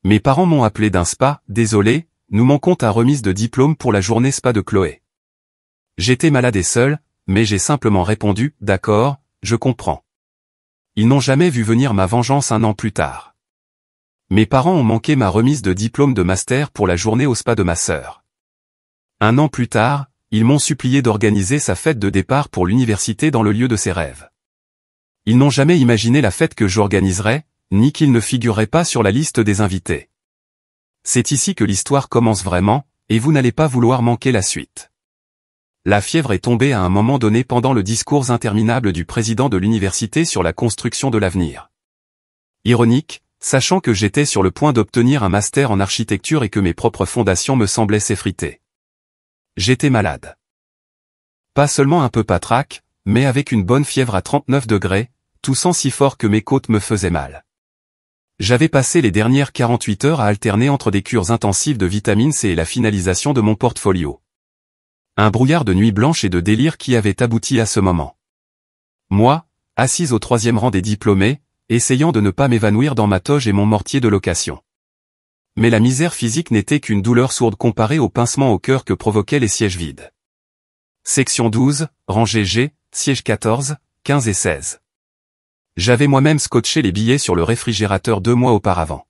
Mes parents m'ont appelé d'un spa, désolé, nous manquons ta remise de diplôme pour la journée spa de Chloé. J'étais malade et seul, mais j'ai simplement répondu, d'accord, je comprends. Ils n'ont jamais vu venir ma vengeance un an plus tard. Mes parents ont manqué ma remise de diplôme de master pour la journée au spa de ma sœur. Un an plus tard, ils m'ont supplié d'organiser sa fête de départ pour l'université dans le lieu de ses rêves. Ils n'ont jamais imaginé la fête que j'organiserais, ni qu'il ne figurerait pas sur la liste des invités. C'est ici que l'histoire commence vraiment, et vous n'allez pas vouloir manquer la suite. La fièvre est tombée à un moment donné pendant le discours interminable du président de l'université sur la construction de l'avenir. Ironique, sachant que j'étais sur le point d'obtenir un master en architecture et que mes propres fondations me semblaient s'effriter. J'étais malade. Pas seulement un peu patraque, mais avec une bonne fièvre à 39 degrés, toussant si fort que mes côtes me faisaient mal. J'avais passé les dernières 48 heures à alterner entre des cures intensives de vitamine C et la finalisation de mon portfolio. Un brouillard de nuit blanche et de délire qui avait abouti à ce moment. Moi, assise au 3e rang des diplômés, essayant de ne pas m'évanouir dans ma toge et mon mortier de location. Mais la misère physique n'était qu'une douleur sourde comparée au pincement au cœur que provoquaient les sièges vides. Section 12, rangée G, sièges 14, 15 et 16. J'avais moi-même scotché les billets sur le réfrigérateur 2 mois auparavant.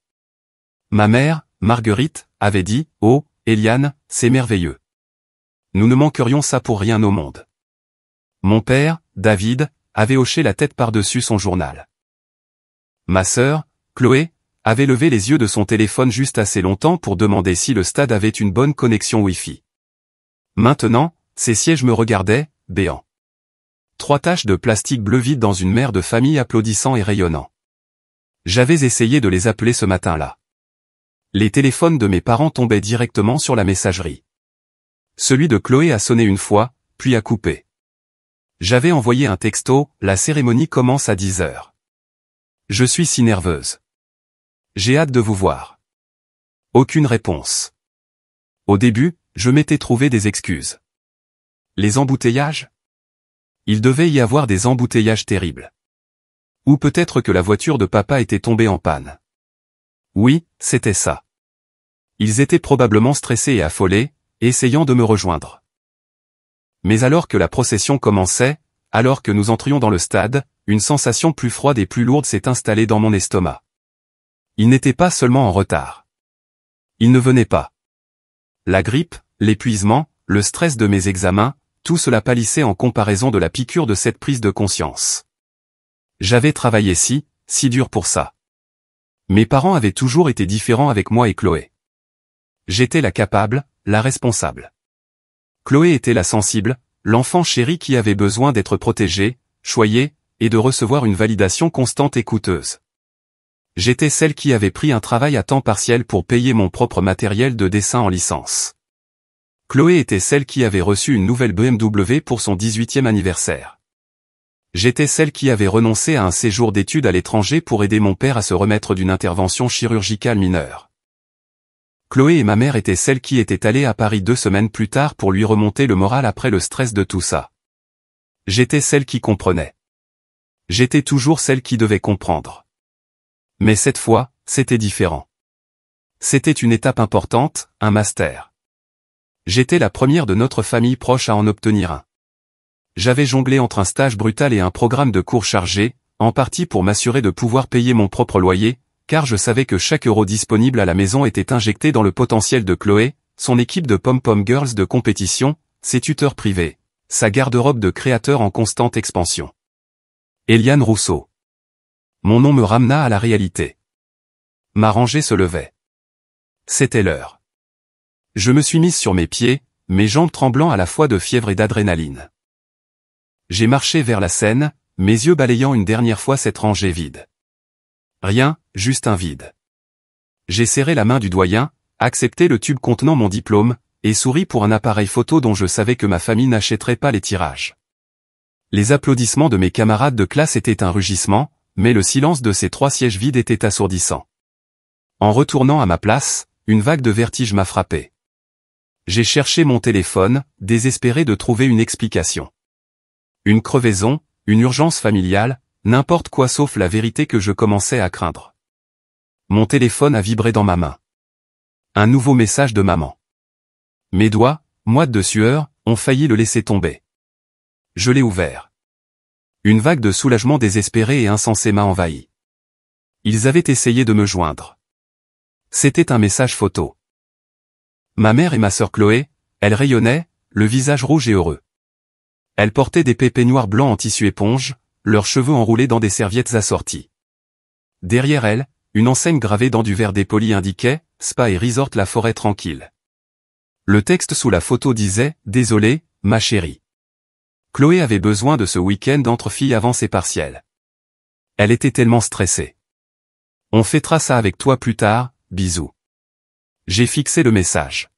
Ma mère, Marguerite, avait dit « Oh, Eliane, c'est merveilleux. Nous ne manquerions ça pour rien au monde. » Mon père, David, avait hoché la tête par-dessus son journal. Ma sœur, Chloé, avait levé les yeux de son téléphone juste assez longtemps pour demander si le stade avait une bonne connexion Wi-Fi. Maintenant, ces sièges me regardaient, béants. 3 taches de plastique bleu vide dans une mer de famille applaudissant et rayonnant. J'avais essayé de les appeler ce matin-là. Les téléphones de mes parents tombaient directement sur la messagerie. Celui de Chloé a sonné une fois, puis a coupé. J'avais envoyé un texto, la cérémonie commence à 10 heures. Je suis si nerveuse. J'ai hâte de vous voir. Aucune réponse. Au début, je m'étais trouvé des excuses. Les embouteillages ? Il devait y avoir des embouteillages terribles. Ou peut-être que la voiture de papa était tombée en panne. Oui, c'était ça. Ils étaient probablement stressés et affolés, essayant de me rejoindre. Mais alors que la procession commençait, alors que nous entrions dans le stade, une sensation plus froide et plus lourde s'est installée dans mon estomac. Ils n'étaient pas seulement en retard. Ils ne venaient pas. La grippe, l'épuisement, le stress de mes examens, tout cela pâlissait en comparaison de la piqûre de cette prise de conscience. J'avais travaillé si dur pour ça. Mes parents avaient toujours été différents avec moi et Chloé. J'étais la capable, la responsable. Chloé était la sensible, l'enfant chéri qui avait besoin d'être protégée, choyée, et de recevoir une validation constante et coûteuse. J'étais celle qui avait pris un travail à temps partiel pour payer mon propre matériel de dessin en licence. Chloé était celle qui avait reçu une nouvelle BMW pour son 18e anniversaire. J'étais celle qui avait renoncé à un séjour d'études à l'étranger pour aider mon père à se remettre d'une intervention chirurgicale mineure. Chloé et ma mère étaient celles qui étaient allées à Paris 2 semaines plus tard pour lui remonter le moral après le stress de tout ça. J'étais celle qui comprenait. J'étais toujours celle qui devait comprendre. Mais cette fois, c'était différent. C'était une étape importante, un master. J'étais la première de notre famille proche à en obtenir un. J'avais jonglé entre un stage brutal et un programme de cours chargé, en partie pour m'assurer de pouvoir payer mon propre loyer, car je savais que chaque euro disponible à la maison était injecté dans le potentiel de Chloé, son équipe de pom-pom girls de compétition, ses tuteurs privés, sa garde-robe de créateur en constante expansion. Eliane Rousseau. Mon nom me ramena à la réalité. Ma rangée se levait. C'était l'heure. Je me suis mise sur mes pieds, mes jambes tremblant à la fois de fièvre et d'adrénaline. J'ai marché vers la scène, mes yeux balayant une dernière fois cette rangée vide. Rien, juste un vide. J'ai serré la main du doyen, accepté le tube contenant mon diplôme, et souri pour un appareil photo dont je savais que ma famille n'achèterait pas les tirages. Les applaudissements de mes camarades de classe étaient un rugissement, mais le silence de ces 3 sièges vides était assourdissant. En retournant à ma place, une vague de vertige m'a frappé. J'ai cherché mon téléphone, désespéré de trouver une explication. Une crevaison, une urgence familiale, n'importe quoi sauf la vérité que je commençais à craindre. Mon téléphone a vibré dans ma main. Un nouveau message de maman. Mes doigts, moites de sueur, ont failli le laisser tomber. Je l'ai ouvert. Une vague de soulagement désespéré et insensé m'a envahi. Ils avaient essayé de me joindre. C'était un message photo. Ma mère et ma sœur Chloé, elles rayonnaient, le visage rouge et heureux. Elles portaient des peignoirs blancs en tissu éponge, leurs cheveux enroulés dans des serviettes assorties. Derrière elles, une enseigne gravée dans du verre dépoli indiquait « Spa et Resort la forêt tranquille ». Le texte sous la photo disait « Désolé, ma chérie ». Chloé avait besoin de ce week-end entre filles avant ses partiels. Elle était tellement stressée. On fêtera ça avec toi plus tard, bisous. J'ai fixé le message.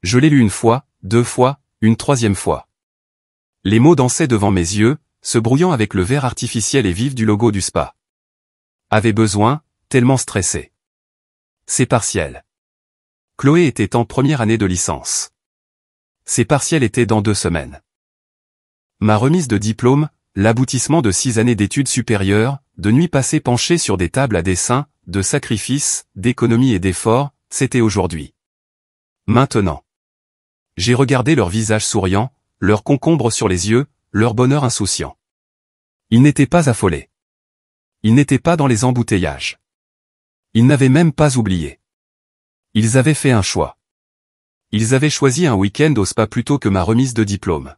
Je l'ai lu une fois, 2 fois, une 3e fois. Les mots dansaient devant mes yeux, se brouillant avec le vert artificiel et vif du logo du spa. Avait besoin, tellement stressé. Ses partiels. Chloé était en première année de licence. Ses partiels étaient dans 2 semaines. Ma remise de diplôme, l'aboutissement de 6 années d'études supérieures, de nuits passées penchées sur des tables à dessin, de sacrifices, d'économies et d'efforts, c'était aujourd'hui. Maintenant. J'ai regardé leur visage souriant, leur concombre sur les yeux, leur bonheur insouciant. Ils n'étaient pas affolés. Ils n'étaient pas dans les embouteillages. Ils n'avaient même pas oublié. Ils avaient fait un choix. Ils avaient choisi un week-end au spa plutôt que ma remise de diplôme.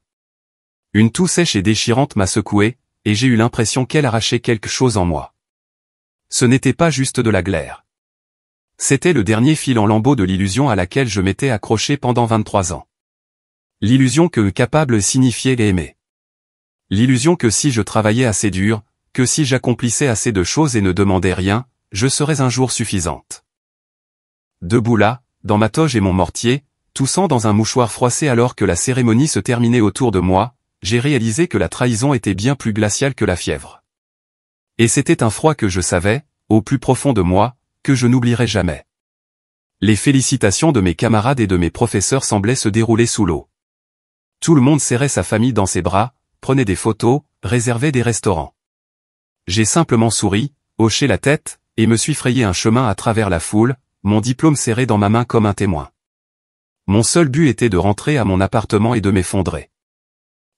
Une toux sèche et déchirante m'a secoué, et j'ai eu l'impression qu'elle arrachait quelque chose en moi. Ce n'était pas juste de la glaire. C'était le dernier fil en lambeaux de l'illusion à laquelle je m'étais accroché pendant 23 ans. L'illusion que capable signifiait aimer. L'illusion que si je travaillais assez dur, que si j'accomplissais assez de choses et ne demandais rien, je serais un jour suffisante. Debout là, dans ma toge et mon mortier, toussant dans un mouchoir froissé alors que la cérémonie se terminait autour de moi, j'ai réalisé que la trahison était bien plus glaciale que la fièvre. Et c'était un froid que je savais, au plus profond de moi, que je n'oublierai jamais. Les félicitations de mes camarades et de mes professeurs semblaient se dérouler sous l'eau. Tout le monde serrait sa famille dans ses bras, prenait des photos, réservait des restaurants. J'ai simplement souri, hoché la tête, et me suis frayé un chemin à travers la foule, mon diplôme serré dans ma main comme un témoin. Mon seul but était de rentrer à mon appartement et de m'effondrer.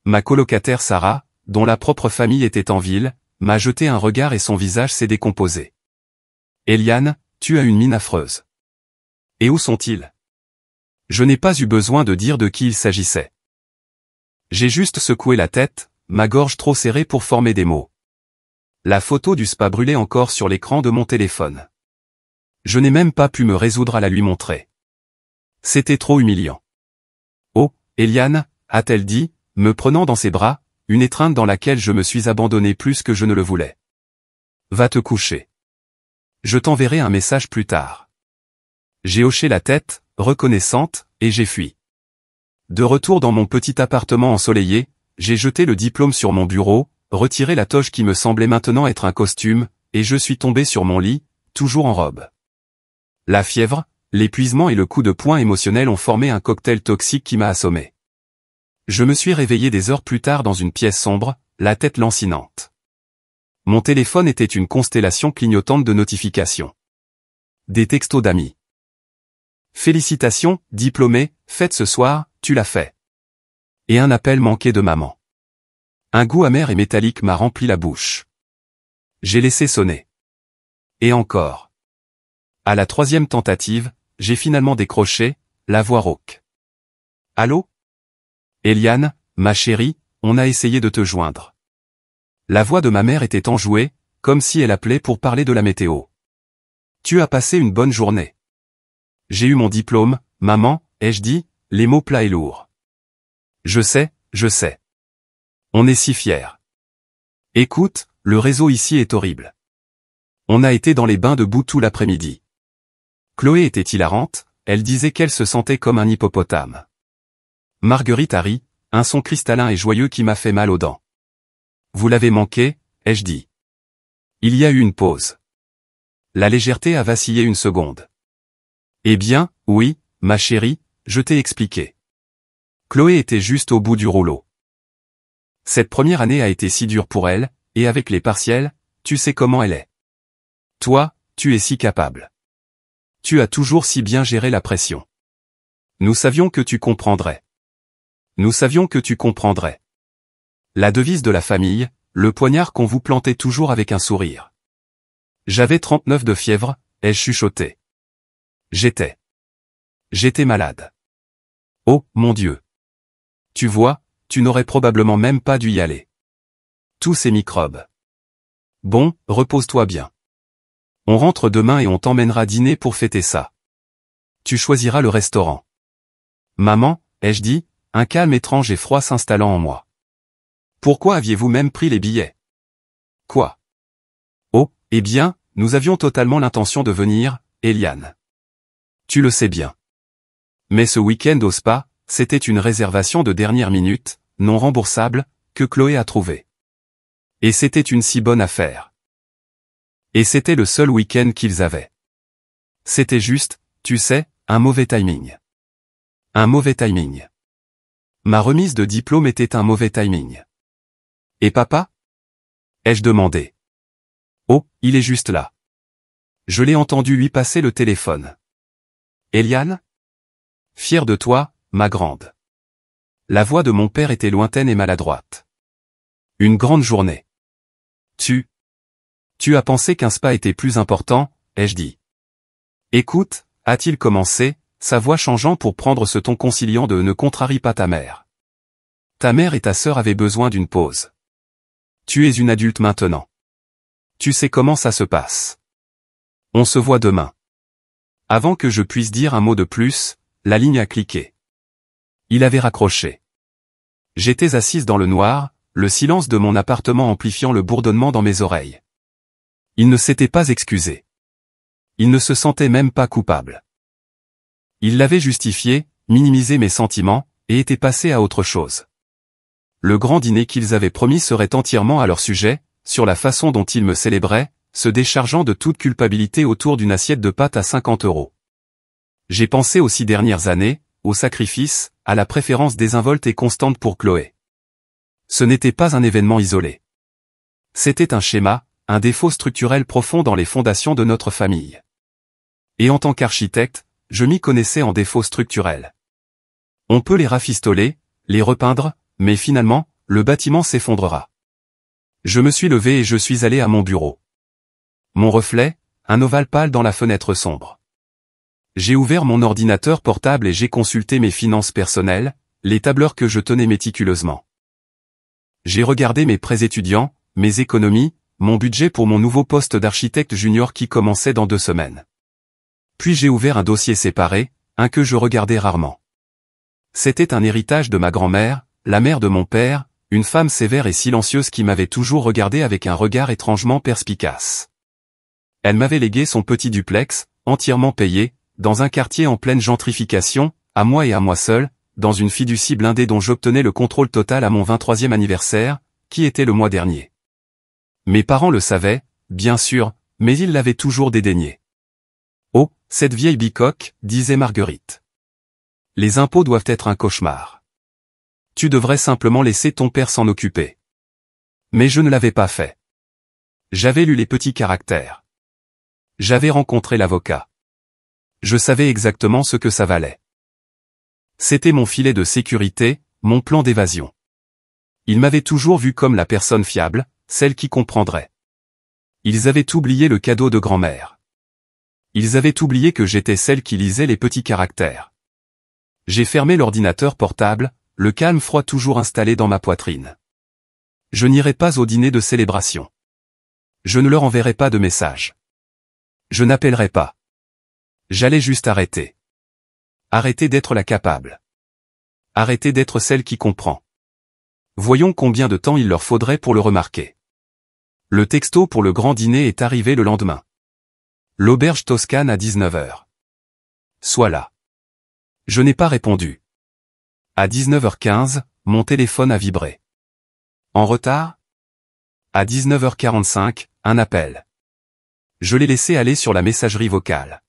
Ma colocataire Sarah, dont la propre famille était en ville, m'a jeté un regard et son visage s'est décomposé. Eliane, tu as une mine affreuse. Et où sont-ils? Je n'ai pas eu besoin de dire de qui il s'agissait. J'ai juste secoué la tête, ma gorge trop serrée pour former des mots. La photo du spa brûlait encore sur l'écran de mon téléphone. Je n'ai même pas pu me résoudre à la lui montrer. C'était trop humiliant. Oh, Eliane, a-t-elle dit, me prenant dans ses bras, une étreinte dans laquelle je me suis abandonné plus que je ne le voulais. Va te coucher. Je t'enverrai un message plus tard. J'ai hoché la tête, reconnaissante, et j'ai fui. De retour dans mon petit appartement ensoleillé, j'ai jeté le diplôme sur mon bureau, retiré la toge qui me semblait maintenant être un costume, et je suis tombé sur mon lit, toujours en robe. La fièvre, l'épuisement et le coup de poing émotionnel ont formé un cocktail toxique qui m'a assommé. Je me suis réveillé des heures plus tard dans une pièce sombre, la tête lancinante. Mon téléphone était une constellation clignotante de notifications. Des textos d'amis. Félicitations, diplômé, fête ce soir, tu l'as fait. Et un appel manqué de maman. Un goût amer et métallique m'a rempli la bouche. J'ai laissé sonner. Et encore. À la 3e tentative, j'ai finalement décroché, la voix rauque. Allô? Eliane, ma chérie, on a essayé de te joindre. La voix de ma mère était enjouée, comme si elle appelait pour parler de la météo. Tu as passé une bonne journée. J'ai eu mon diplôme, maman, ai-je dit, les mots plats et lourds. Je sais, je sais. On est si fiers. Écoute, le réseau ici est horrible. On a été dans les bains de boue tout l'après-midi. Chloé était hilarante, elle disait qu'elle se sentait comme un hippopotame. Marguerite a ri, un son cristallin et joyeux qui m'a fait mal aux dents. Vous l'avez manqué, ai-je dit. Il y a eu une pause. La légèreté a vacillé une seconde. Eh bien, oui, ma chérie, je t'ai expliqué. Chloé était juste au bout du rouleau. Cette première année a été si dure pour elle, et avec les partiels, tu sais comment elle est. Toi, tu es si capable. Tu as toujours si bien géré la pression. Nous savions que tu comprendrais. Nous savions que tu comprendrais. La devise de la famille, le poignard qu'on vous plantait toujours avec un sourire. J'avais 39 de fièvre, ai-je chuchoté. J'étais malade. Oh, mon Dieu. Tu vois, tu n'aurais probablement même pas dû y aller. Tous ces microbes. Bon, repose-toi bien. On rentre demain et on t'emmènera dîner pour fêter ça. Tu choisiras le restaurant. Maman, ai-je dit, un calme étrange et froid s'installant en moi. Pourquoi aviez-vous même pris les billets? Quoi? Oh, eh bien, nous avions totalement l'intention de venir, Eliane. Tu le sais bien. Mais ce week-end au spa, c'était une réservation de dernière minute, non remboursable, que Chloé a trouvée. Et c'était une si bonne affaire. Et c'était le seul week-end qu'ils avaient. C'était juste, tu sais, un mauvais timing. Un mauvais timing. Ma remise de diplôme était un mauvais timing. Et papa? Ai-je demandé. Oh, il est juste là. Je l'ai entendu lui passer le téléphone. Eliane? Fière de toi, ma grande. La voix de mon père était lointaine et maladroite. Une grande journée. Tu as pensé qu'un spa était plus important, ai-je dit. Écoute, a-t-il commencé, sa voix changeant pour prendre ce ton conciliant de « ne contrarie pas ta mère ». Ta mère et ta sœur avaient besoin d'une pause. Tu es une adulte maintenant. Tu sais comment ça se passe. On se voit demain. Avant que je puisse dire un mot de plus, la ligne a cliqué. Il avait raccroché. J'étais assise dans le noir, le silence de mon appartement amplifiant le bourdonnement dans mes oreilles. Il ne s'était pas excusé. Il ne se sentait même pas coupable. Il l'avait justifié, minimisé mes sentiments, et était passé à autre chose. Le grand dîner qu'ils avaient promis serait entièrement à leur sujet, sur la façon dont ils me célébraient, se déchargeant de toute culpabilité autour d'une assiette de pâtes à 50 €. J'ai pensé aux 6 dernières années, au sacrifice, à la préférence désinvolte et constante pour Chloé. Ce n'était pas un événement isolé. C'était un schéma, un défaut structurel profond dans les fondations de notre famille. Et en tant qu'architecte, je m'y connaissais en défauts structurels. On peut les rafistoler, les repeindre, mais finalement, le bâtiment s'effondrera. Je me suis levé et je suis allé à mon bureau. Mon reflet, un ovale pâle dans la fenêtre sombre. J'ai ouvert mon ordinateur portable et j'ai consulté mes finances personnelles, les tableurs que je tenais méticuleusement. J'ai regardé mes prêts étudiants, mes économies, mon budget pour mon nouveau poste d'architecte junior qui commençait dans 2 semaines. Puis j'ai ouvert un dossier séparé, un que je regardais rarement. C'était un héritage de ma grand-mère, la mère de mon père, une femme sévère et silencieuse qui m'avait toujours regardé avec un regard étrangement perspicace. Elle m'avait légué son petit duplex, entièrement payé, dans un quartier en pleine gentrification, à moi et à moi seul, dans une fiducie blindée dont j'obtenais le contrôle total à mon 23e anniversaire, qui était le mois dernier. Mes parents le savaient, bien sûr, mais ils l'avaient toujours dédaigné. Oh, cette vieille bicoque, disait Marguerite. Les impôts doivent être un cauchemar. Tu devrais simplement laisser ton père s'en occuper. Mais je ne l'avais pas fait. J'avais lu les petits caractères. J'avais rencontré l'avocat. Je savais exactement ce que ça valait. C'était mon filet de sécurité, mon plan d'évasion. Ils m'avaient toujours vu comme la personne fiable, celle qui comprendrait. Ils avaient oublié le cadeau de grand-mère. Ils avaient oublié que j'étais celle qui lisait les petits caractères. J'ai fermé l'ordinateur portable, le calme froid toujours installé dans ma poitrine. Je n'irai pas au dîner de célébration. Je ne leur enverrai pas de message. Je n'appellerai pas. J'allais juste arrêter. Arrêter d'être la capable. Arrêter d'être celle qui comprend. Voyons combien de temps il leur faudrait pour le remarquer. Le texto pour le grand dîner est arrivé le lendemain. L'auberge Toscane à 19 h. Sois là. Je n'ai pas répondu. À 19h15, mon téléphone a vibré. En retard? À 19h45, un appel. Je l'ai laissé aller sur la messagerie vocale.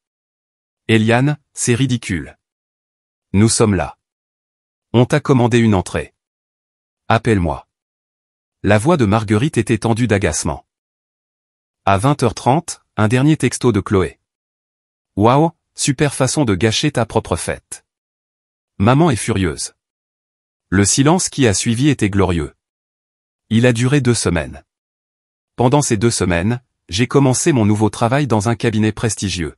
Eliane, c'est ridicule. Nous sommes là. On t'a commandé une entrée. Appelle-moi. La voix de Marguerite était tendue d'agacement. À 20h30, un dernier texto de Chloé. Waouh, super façon de gâcher ta propre fête. Maman est furieuse. Le silence qui a suivi était glorieux. Il a duré 2 semaines. Pendant ces 2 semaines, j'ai commencé mon nouveau travail dans un cabinet prestigieux.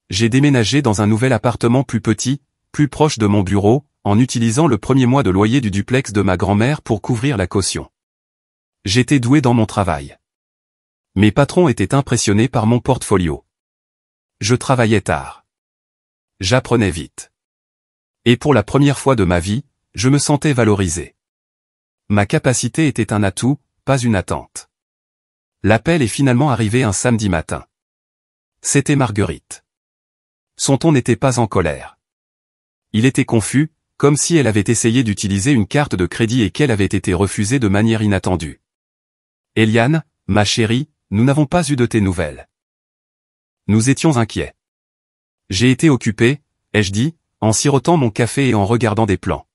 J'ai déménagé dans un nouvel appartement plus petit, plus proche de mon bureau, en utilisant le premier mois de loyer du duplex de ma grand-mère pour couvrir la caution. J'étais doué dans mon travail. Mes patrons étaient impressionnés par mon portfolio. Je travaillais tard. J'apprenais vite. Et pour la première fois de ma vie, je me sentais valorisé. Ma capacité était un atout, pas une attente. L'appel est finalement arrivé un samedi matin. C'était Marguerite. Son ton n'était pas en colère. Il était confus, comme si elle avait essayé d'utiliser une carte de crédit et qu'elle avait été refusée de manière inattendue. Eliane, ma chérie, nous n'avons pas eu de tes nouvelles. Nous étions inquiets. J'ai été occupé, ai-je dit, en sirotant mon café et en regardant des plans.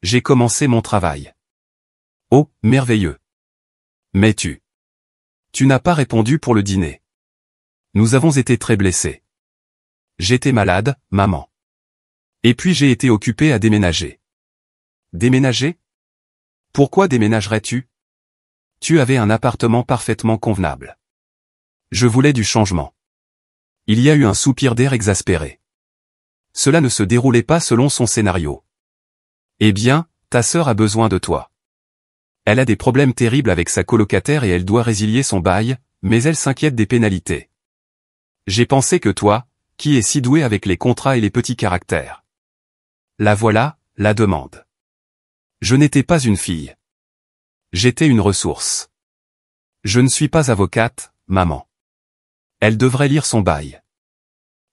J'ai commencé mon travail. Oh, merveilleux. Mais tu n'as pas répondu pour le dîner. Nous avons été très blessés. J'étais malade, maman. Et puis j'ai été occupé à déménager. Déménager? Pourquoi déménagerais-tu? Tu avais un appartement parfaitement convenable. Je voulais du changement. Il y a eu un soupir d'air exaspéré. Cela ne se déroulait pas selon son scénario. Eh bien, ta sœur a besoin de toi. Elle a des problèmes terribles avec sa colocataire et elle doit résilier son bail, mais elle s'inquiète des pénalités. J'ai pensé que toi, qui es si doué avec les contrats et les petits caractères. La voilà, la demande. Je n'étais pas une fille. J'étais une ressource. Je ne suis pas avocate, maman. Elle devrait lire son bail.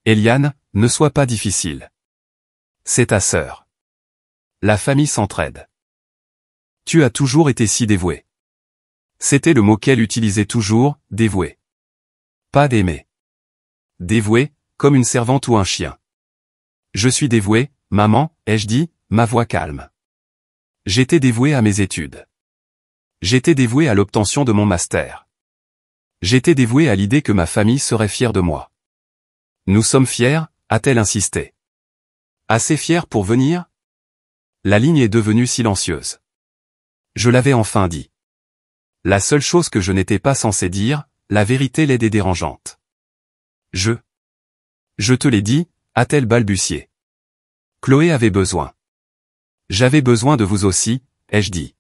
Eliane, ne sois pas difficile. C'est ta sœur. La famille s'entraide. Tu as toujours été si dévouée. C'était le mot qu'elle utilisait toujours, dévouée. Pas d'aimer. Dévouée, comme une servante ou un chien. Je suis dévouée, maman, ai-je dit, ma voix calme. J'étais dévouée à mes études. J'étais dévouée à l'obtention de mon master. J'étais dévouée à l'idée que ma famille serait fière de moi. Nous sommes fiers, a-t-elle insisté. Assez fiers pour venir? La ligne est devenue silencieuse. Je l'avais enfin dit. La seule chose que je n'étais pas censé dire, la vérité l'aidait dérangeante. Je te l'ai dit, a-t-elle balbutié. Chloé avait besoin. J'avais besoin de vous aussi, ai-je dit.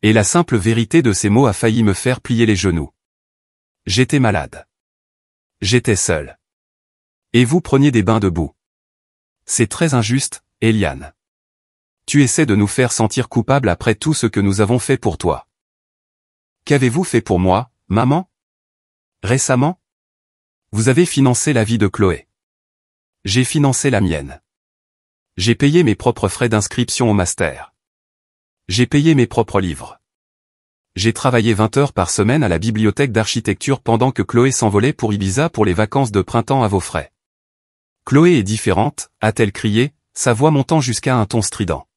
Et la simple vérité de ces mots a failli me faire plier les genoux. J'étais malade. J'étais seul. Et vous preniez des bains de boue. C'est très injuste, Eliane. Tu essaies de nous faire sentir coupables après tout ce que nous avons fait pour toi. Qu'avez-vous fait pour moi, maman? Récemment? Vous avez financé la vie de Chloé. J'ai financé la mienne. J'ai payé mes propres frais d'inscription au master. J'ai payé mes propres livres. J'ai travaillé 20 heures par semaine à la bibliothèque d'architecture pendant que Chloé s'envolait pour Ibiza pour les vacances de printemps à vos frais. Chloé est différente, a-t-elle crié, sa voix montant jusqu'à un ton strident.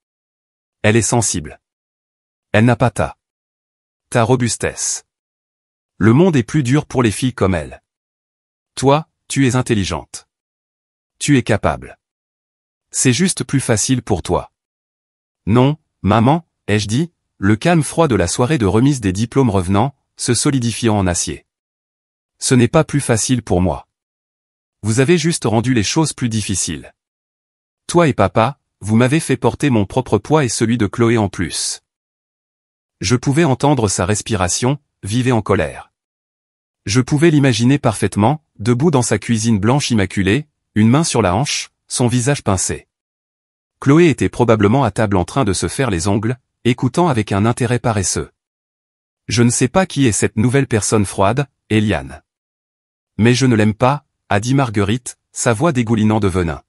Elle est sensible. Elle n'a pas ta robustesse. Le monde est plus dur pour les filles comme elle. Toi, tu es intelligente. Tu es capable. C'est juste plus facile pour toi. Non, maman, ai-je dit, le calme froid de la soirée de remise des diplômes revenant, se solidifiant en acier. Ce n'est pas plus facile pour moi. Vous avez juste rendu les choses plus difficiles. Toi et papa, vous m'avez fait porter mon propre poids et celui de Chloé en plus. Je pouvais entendre sa respiration, vive et en colère. Je pouvais l'imaginer parfaitement, debout dans sa cuisine blanche immaculée, une main sur la hanche, son visage pincé. Chloé était probablement à table en train de se faire les ongles, écoutant avec un intérêt paresseux. Je ne sais pas qui est cette nouvelle personne froide, Eliane. Mais je ne l'aime pas, a dit Marguerite, sa voix dégoulinant de venin.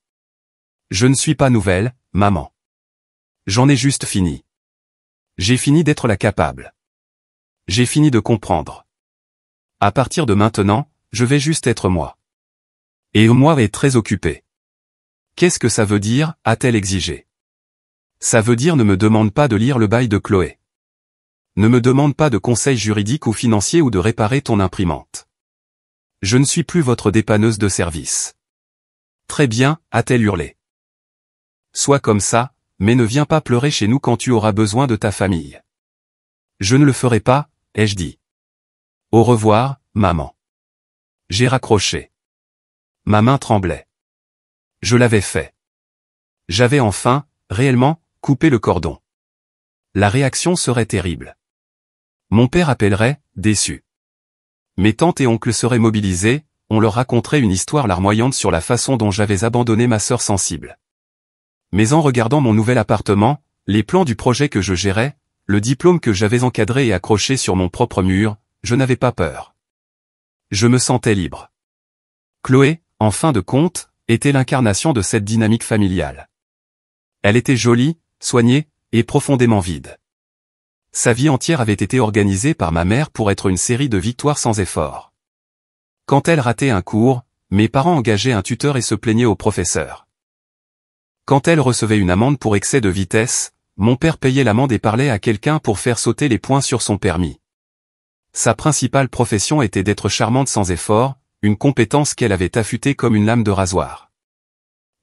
Je ne suis pas nouvelle, maman. J'en ai juste fini. J'ai fini d'être la capable. J'ai fini de comprendre. À partir de maintenant, je vais juste être moi. Et moi est très occupé. Qu'est-ce que ça veut dire, a-t-elle exigé. Ça veut dire ne me demande pas de lire le bail de Chloé. Ne me demande pas de conseils juridiques ou financiers ou de réparer ton imprimante. Je ne suis plus votre dépanneuse de service. Très bien, a-t-elle hurlé. Sois comme ça, mais ne viens pas pleurer chez nous quand tu auras besoin de ta famille. Je ne le ferai pas, ai-je dit. Au revoir, maman. J'ai raccroché. Ma main tremblait. Je l'avais fait. J'avais enfin, réellement, coupé le cordon. La réaction serait terrible. Mon père appellerait, déçu. Mes tantes et oncles seraient mobilisés, on leur raconterait une histoire larmoyante sur la façon dont j'avais abandonné ma sœur sensible. Mais en regardant mon nouvel appartement, les plans du projet que je gérais, le diplôme que j'avais encadré et accroché sur mon propre mur, je n'avais pas peur. Je me sentais libre. Chloé, en fin de compte, était l'incarnation de cette dynamique familiale. Elle était jolie, soignée, et profondément vide. Sa vie entière avait été organisée par ma mère pour être une série de victoires sans effort. Quand elle ratait un cours, mes parents engageaient un tuteur et se plaignaient au professeur. Quand elle recevait une amende pour excès de vitesse, mon père payait l'amende et parlait à quelqu'un pour faire sauter les points sur son permis. Sa principale profession était d'être charmante sans effort, une compétence qu'elle avait affûtée comme une lame de rasoir.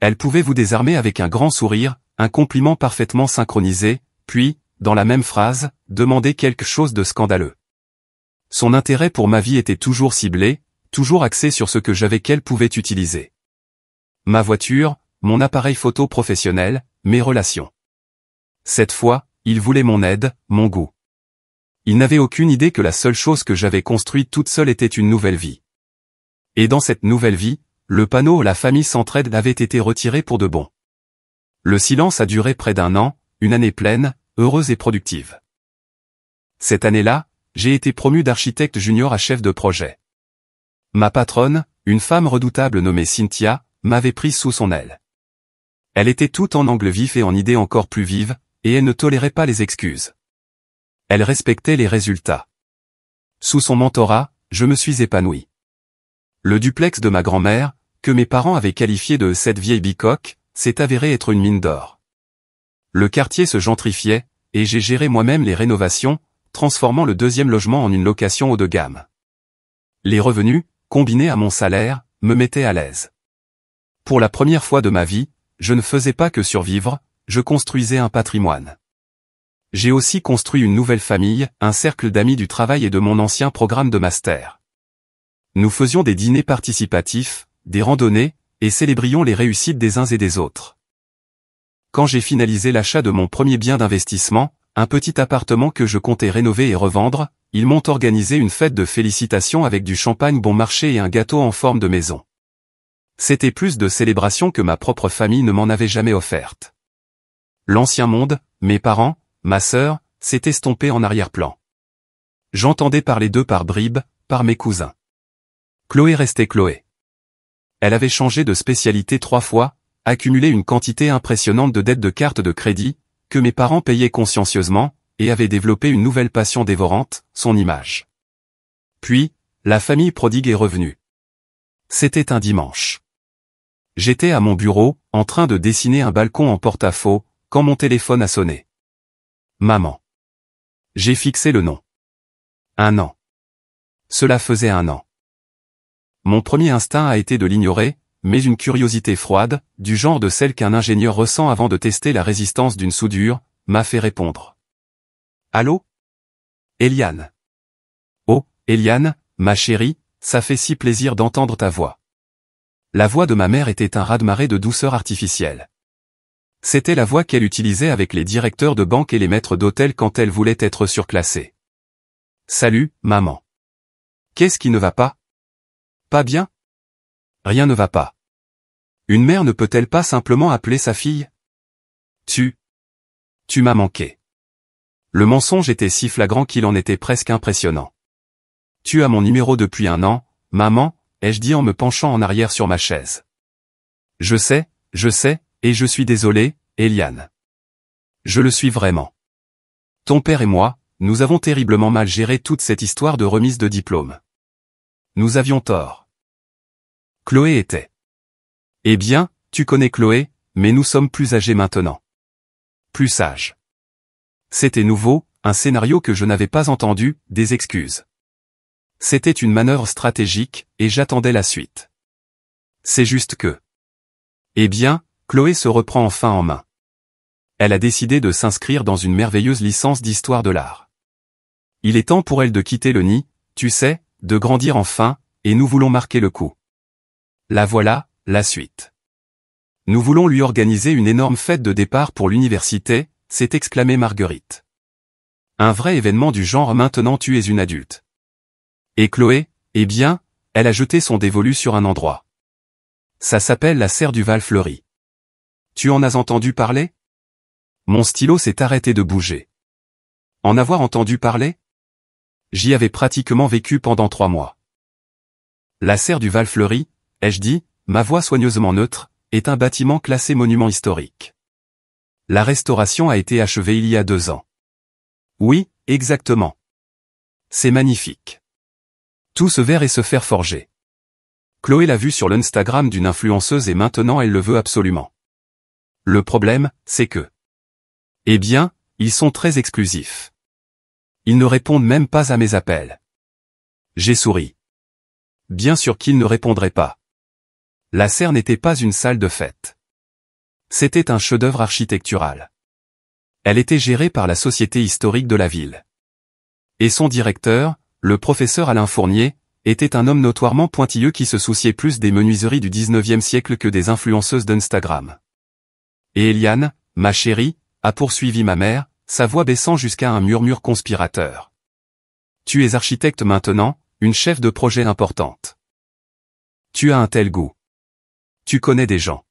Elle pouvait vous désarmer avec un grand sourire, un compliment parfaitement synchronisé, puis, dans la même phrase, demander quelque chose de scandaleux. Son intérêt pour ma vie était toujours ciblé, toujours axé sur ce que j'avais qu'elle pouvait utiliser. Ma voiture, mon appareil photo professionnel, mes relations. Cette fois, il voulait mon aide, mon goût. Il n'avait aucune idée que la seule chose que j'avais construite toute seule était une nouvelle vie. Et dans cette nouvelle vie, le panneau « La famille s'entraide » avait été retiré pour de bon. Le silence a duré près d'un an, une année pleine, heureuse et productive. Cette année-là, j'ai été promu d'architecte junior à chef de projet. Ma patronne, une femme redoutable nommée Cynthia, m'avait prise sous son aile. Elle était toute en angle vif et en idées encore plus vives, et elle ne tolérait pas les excuses. Elle respectait les résultats. Sous son mentorat, je me suis épanoui. Le duplex de ma grand-mère, que mes parents avaient qualifié de « cette vieille bicoque », s'est avéré être une mine d'or. Le quartier se gentrifiait, et j'ai géré moi-même les rénovations, transformant le deuxième logement en une location haut de gamme. Les revenus, combinés à mon salaire, me mettaient à l'aise. Pour la première fois de ma vie, je ne faisais pas que survivre, je construisais un patrimoine. J'ai aussi construit une nouvelle famille, un cercle d'amis du travail et de mon ancien programme de master. Nous faisions des dîners participatifs, des randonnées, et célébrions les réussites des uns et des autres. Quand j'ai finalisé l'achat de mon premier bien d'investissement, un petit appartement que je comptais rénover et revendre, ils m'ont organisé une fête de félicitations avec du champagne bon marché et un gâteau en forme de maison. C'était plus de célébration que ma propre famille ne m'en avait jamais offerte. L'ancien monde, mes parents, ma sœur, s'est estompé en arrière-plan. J'entendais parler d'eux par bribes, par mes cousins. Chloé restait Chloé. Elle avait changé de spécialité 3 fois, accumulé une quantité impressionnante de dettes de cartes de crédit, que mes parents payaient consciencieusement, et avait développé une nouvelle passion dévorante, son image. Puis, la famille prodigue est revenue. C'était un dimanche. J'étais à mon bureau, en train de dessiner un balcon en porte-à-faux, quand mon téléphone a sonné. Maman. J'ai fixé le nom. 1 an. Cela faisait 1 an. Mon premier instinct a été de l'ignorer, mais une curiosité froide, du genre de celle qu'un ingénieur ressent avant de tester la résistance d'une soudure, m'a fait répondre. Allô? Eliane. Oh, Eliane, ma chérie, ça fait si plaisir d'entendre ta voix. La voix de ma mère était un raz-de-marée de douceur artificielle. C'était la voix qu'elle utilisait avec les directeurs de banque et les maîtres d'hôtel quand elle voulait être surclassée. Salut, maman. Qu'est-ce qui ne va pas? Pas bien? Rien ne va pas. Une mère ne peut-elle pas simplement appeler sa fille? Tu m'as manqué. Le mensonge était si flagrant qu'il en était presque impressionnant. Tu as mon numéro depuis 1 an, maman, ai-je dit en me penchant en arrière sur ma chaise. Je sais, et je suis désolé, Eliane. Je le suis vraiment. Ton père et moi, nous avons terriblement mal géré toute cette histoire de remise de diplôme. Nous avions tort. Chloé était. Eh bien, tu connais Chloé, mais nous sommes plus âgés maintenant. Plus sages. C'était nouveau, un scénario que je n'avais pas entendu, des excuses. C'était une manœuvre stratégique, et j'attendais la suite. C'est juste que... Eh bien, Chloé se reprend enfin en main. Elle a décidé de s'inscrire dans une merveilleuse licence d'histoire de l'art. Il est temps pour elle de quitter le nid, tu sais, de grandir enfin, et nous voulons marquer le coup. La voilà, la suite. Nous voulons lui organiser une énorme fête de départ pour l'université, s'est exclamée Marguerite. Un vrai événement du genre maintenant tu es une adulte. Et Chloé, eh bien, elle a jeté son dévolu sur un endroit. Ça s'appelle la serre du Val-Fleuri. Tu en as entendu parler? Mon stylo s'est arrêté de bouger. En avoir entendu parler? J'y avais pratiquement vécu pendant 3 mois. La serre du Val-Fleuri, ai-je dit, ma voix soigneusement neutre, est un bâtiment classé monument historique. La restauration a été achevée il y a 2 ans. Oui, exactement. C'est magnifique. Tout ce verre et ce fer forgé. Chloé l'a vu sur l'Instagram d'une influenceuse et maintenant elle le veut absolument. Le problème, c'est que... Eh bien, ils sont très exclusifs. Ils ne répondent même pas à mes appels. J'ai souri. Bien sûr qu'ils ne répondraient pas. La serre n'était pas une salle de fête. C'était un chef-d'œuvre architectural. Elle était gérée par la Société historique de la ville. Et son directeur, le professeur Alain Fournier, était un homme notoirement pointilleux qui se souciait plus des menuiseries du 19e siècle que des influenceuses d'Instagram. Et Eliane, ma chérie, a poursuivi ma mère, sa voix baissant jusqu'à un murmure conspirateur. Tu es architecte maintenant, une chef de projet importante. Tu as un tel goût. Tu connais des gens.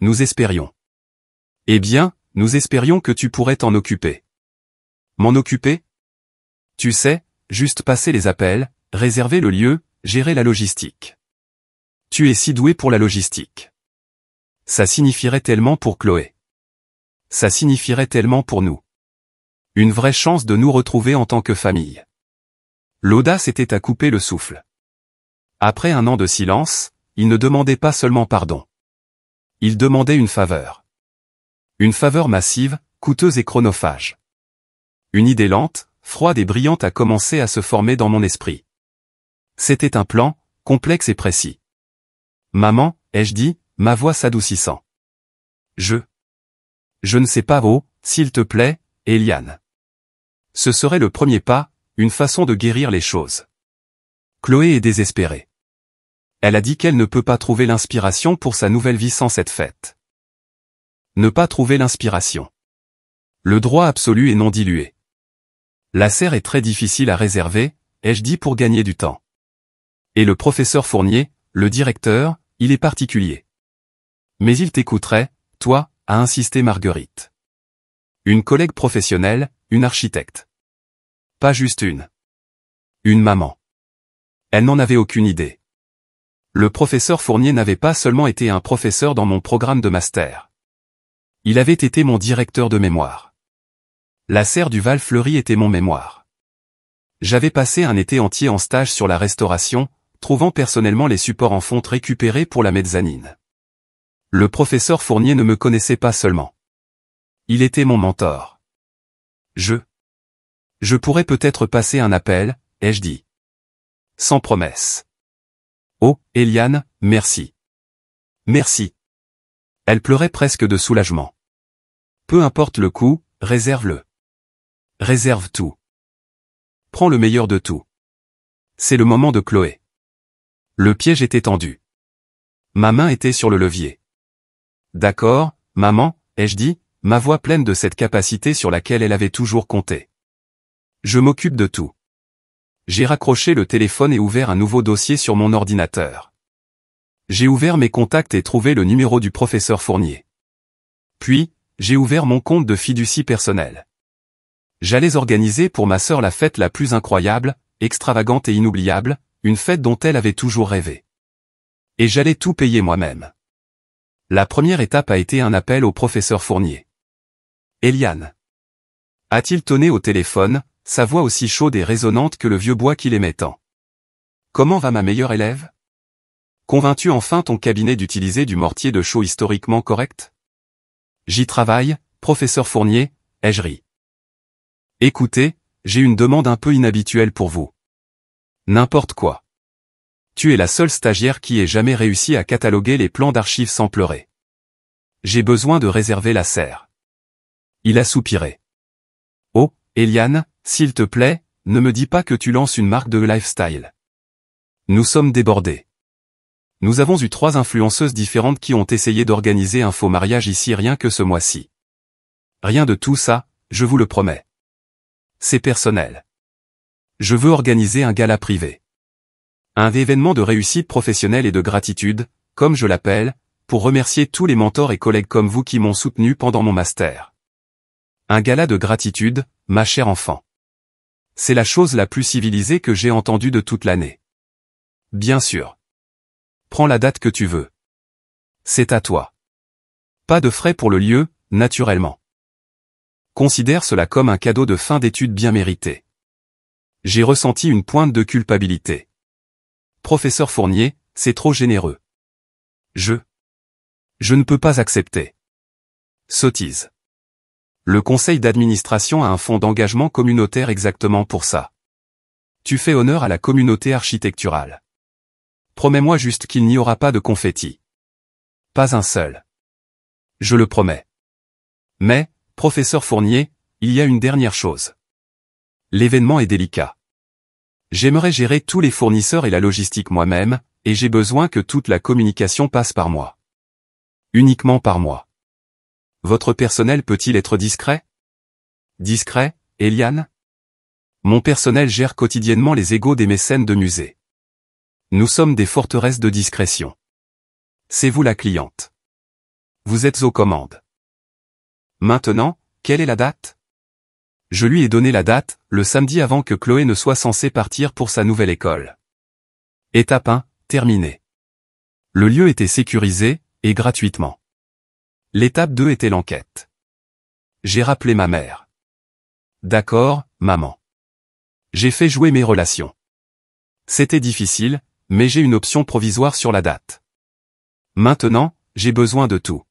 Nous espérions. Eh bien, nous espérions que tu pourrais t'en occuper. M'en occuper? Tu sais, juste passer les appels, réserver le lieu, gérer la logistique. Tu es si doué pour la logistique. Ça signifierait tellement pour Chloé. Ça signifierait tellement pour nous. Une vraie chance de nous retrouver en tant que famille. L'audace était à couper le souffle. Après un an de silence, il ne demandait pas seulement pardon. Il demandait une faveur. Une faveur massive, coûteuse et chronophage. Une idée lente, froide et brillante a commencé à se former dans mon esprit. C'était un plan, complexe et précis. Maman, ai-je dit, ma voix s'adoucissant. Je ne sais pas, oh, s'il te plaît, Eliane. Ce serait le premier pas, une façon de guérir les choses. Chloé est désespérée. Elle a dit qu'elle ne peut pas trouver l'inspiration pour sa nouvelle vie sans cette fête. Ne pas trouver l'inspiration. Le droit absolu et non dilué. La serre est très difficile à réserver, ai-je dit pour gagner du temps. Et le professeur Fournier, le directeur, il est particulier. Mais il t'écouterait, toi, a insisté Marguerite. Une collègue professionnelle, une architecte. Pas juste une. Une maman. Elle n'en avait aucune idée. Le professeur Fournier n'avait pas seulement été un professeur dans mon programme de master. Il avait été mon directeur de mémoire. La serre du Val-Fleuri était mon mémoire. J'avais passé un été entier en stage sur la restauration, trouvant personnellement les supports en fonte récupérés pour la mezzanine. Le professeur Fournier ne me connaissait pas seulement. Il était mon mentor. Je pourrais peut-être passer un appel, ai-je dit. Sans promesse. Oh, Eliane, merci. Merci. Elle pleurait presque de soulagement. Peu importe le coût, réserve-le. Réserve tout. Prends le meilleur de tout. C'est le moment de Chloé. Le piège était tendu. Ma main était sur le levier. D'accord, maman, ai-je dit, ma voix pleine de cette capacité sur laquelle elle avait toujours compté. Je m'occupe de tout. J'ai raccroché le téléphone et ouvert un nouveau dossier sur mon ordinateur. J'ai ouvert mes contacts et trouvé le numéro du professeur Fournier. Puis, j'ai ouvert mon compte de fiducie personnel. J'allais organiser pour ma sœur la fête la plus incroyable, extravagante et inoubliable, une fête dont elle avait toujours rêvé. Et j'allais tout payer moi-même. La première étape a été un appel au professeur Fournier. Eliane. A-t-il tonné au téléphone, sa voix aussi chaude et résonnante que le vieux bois qu'il aimait tant. Comment va ma meilleure élève? Convaincs-tu enfin ton cabinet d'utiliser du mortier de chaux historiquement correct? J'y travaille, professeur Fournier, ai-je ri. Écoutez, j'ai une demande un peu inhabituelle pour vous. N'importe quoi. Tu es la seule stagiaire qui ait jamais réussi à cataloguer les plans d'archives sans pleurer. J'ai besoin de réserver la serre. Il a soupiré. Oh, Eliane, s'il te plaît, ne me dis pas que tu lances une marque de lifestyle. Nous sommes débordés. Nous avons eu 3 influenceuses différentes qui ont essayé d'organiser un faux mariage ici rien que ce mois-ci. Rien de tout ça, je vous le promets. C'est personnel. Je veux organiser un gala privé. Un événement de réussite professionnelle et de gratitude, comme je l'appelle, pour remercier tous les mentors et collègues comme vous qui m'ont soutenu pendant mon master. Un gala de gratitude, ma chère enfant. C'est la chose la plus civilisée que j'ai entendue de toute l'année. Bien sûr. Prends la date que tu veux. C'est à toi. Pas de frais pour le lieu, naturellement. Considère cela comme un cadeau de fin d'études bien mérité. J'ai ressenti une pointe de culpabilité. Professeur Fournier, c'est trop généreux. Je ne peux pas accepter. Sottise. Le conseil d'administration a un fonds d'engagement communautaire exactement pour ça. Tu fais honneur à la communauté architecturale. Promets-moi juste qu'il n'y aura pas de confettis. Pas un seul. Je le promets. Mais, professeur Fournier, il y a une dernière chose. L'événement est délicat. J'aimerais gérer tous les fournisseurs et la logistique moi-même, et j'ai besoin que toute la communication passe par moi. Uniquement par moi. Votre personnel peut-il être discret? Discret, Eliane? Mon personnel gère quotidiennement les égos des mécènes de musées. Nous sommes des forteresses de discrétion. C'est vous la cliente. Vous êtes aux commandes. Maintenant, quelle est la date? Je lui ai donné la date, le samedi avant que Chloé ne soit censée partir pour sa nouvelle école. Étape 1, terminée. Le lieu était sécurisé, et gratuitement. L'étape 2 était l'enquête. J'ai rappelé ma mère. D'accord, maman. J'ai fait jouer mes relations. C'était difficile, mais j'ai une option provisoire sur la date. Maintenant, j'ai besoin de tout.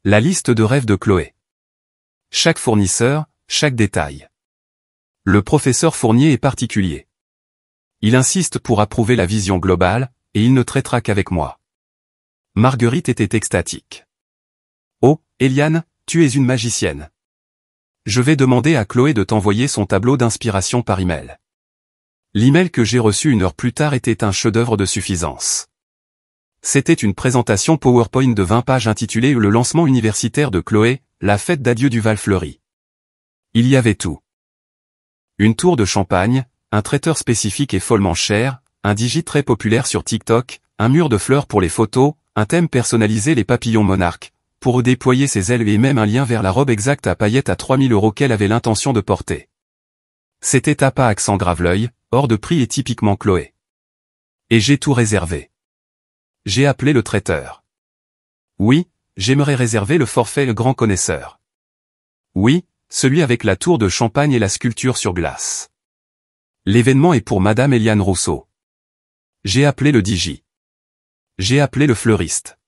La liste de rêves de Chloé. Chaque fournisseur, chaque détail. Le professeur Fournier est particulier. Il insiste pour approuver la vision globale, et il ne traitera qu'avec moi. Marguerite était extatique. Oh, Eliane, tu es une magicienne. Je vais demander à Chloé de t'envoyer son tableau d'inspiration par email. L'email que j'ai reçu 1 heure plus tard était un chef-d'œuvre de suffisance. C'était une présentation PowerPoint de 20 pages intitulée « Le lancement universitaire de Chloé, la fête d'adieu du Val-Fleuri ». Il y avait tout. Une tour de champagne, un traiteur spécifique et follement cher, un digit très populaire sur TikTok, un mur de fleurs pour les photos, un thème personnalisé les papillons monarques, pour déployer ses ailes et même un lien vers la robe exacte à paillettes à 3000 € qu'elle avait l'intention de porter. C'était tapa accent grave-l'œil, hors de prix et typiquement Chloé. Et j'ai tout réservé. J'ai appelé le traiteur. Oui, j'aimerais réserver le forfait le grand connaisseur. Oui, celui avec la tour de champagne et la sculpture sur glace. L'événement est pour Madame Eliane Rousseau. J'ai appelé le digi. J'ai appelé le fleuriste.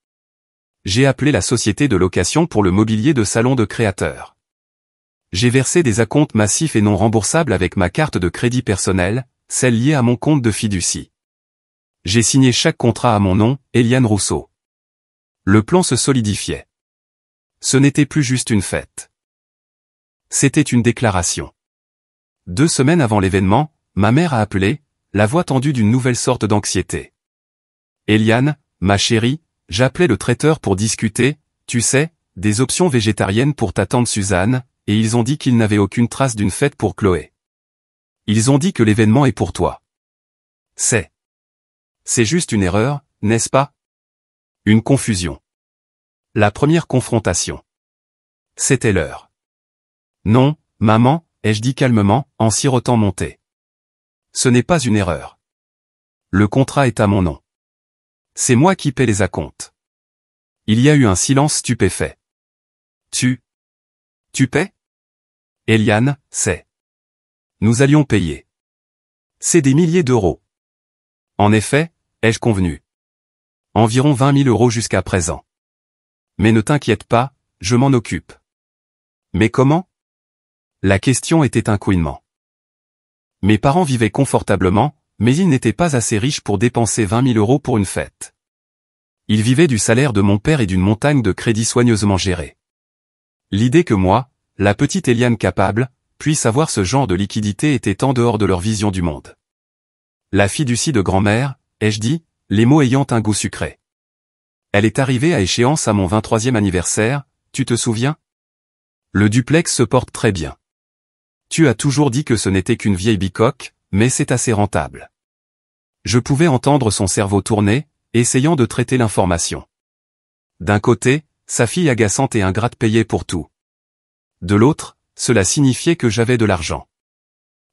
J'ai appelé la société de location pour le mobilier de salon de créateurs. J'ai versé des acomptes massifs et non remboursables avec ma carte de crédit personnelle, celle liée à mon compte de fiducie. J'ai signé chaque contrat à mon nom, Eliane Rousseau. Le plan se solidifiait. Ce n'était plus juste une fête. C'était une déclaration. 2 semaines avant l'événement, ma mère a appelé, la voix tendue d'une nouvelle sorte d'anxiété. Eliane, ma chérie, j'appelais le traiteur pour discuter, tu sais, des options végétariennes pour ta tante Suzanne, et ils ont dit qu'ils n'avaient aucune trace d'une fête pour Chloé. Ils ont dit que l'événement est pour toi. C'est juste une erreur, n'est-ce pas? Une confusion. La première confrontation. C'était l'heure. Non, maman, ai-je dit calmement, en sirotant mon thé. Ce n'est pas une erreur. Le contrat est à mon nom. C'est moi qui paie les acomptes. Il y a eu un silence stupéfait. Tu paies? Eliane, c'est. Nous allions payer. C'est des milliers d'euros. En effet, ai-je convenu. Environ 20 000 € jusqu'à présent. Mais ne t'inquiète pas, je m'en occupe. Mais comment? La question était un couinement. Mes parents vivaient confortablement, mais il n'était pas assez riche pour dépenser 20 000 € pour une fête. Il vivait du salaire de mon père et d'une montagne de crédits soigneusement gérés. L'idée que moi, la petite Eliane capable, puisse avoir ce genre de liquidité était en dehors de leur vision du monde. La fiducie de grand-mère, ai-je dit, les mots ayant un goût sucré. Elle est arrivée à échéance à mon 23e anniversaire, tu te souviens? Le duplex se porte très bien. Tu as toujours dit que ce n'était qu'une vieille bicoque, mais c'est assez rentable. Je pouvais entendre son cerveau tourner, essayant de traiter l'information. D'un côté, sa fille agaçante et ingrate payait pour tout. De l'autre, cela signifiait que j'avais de l'argent.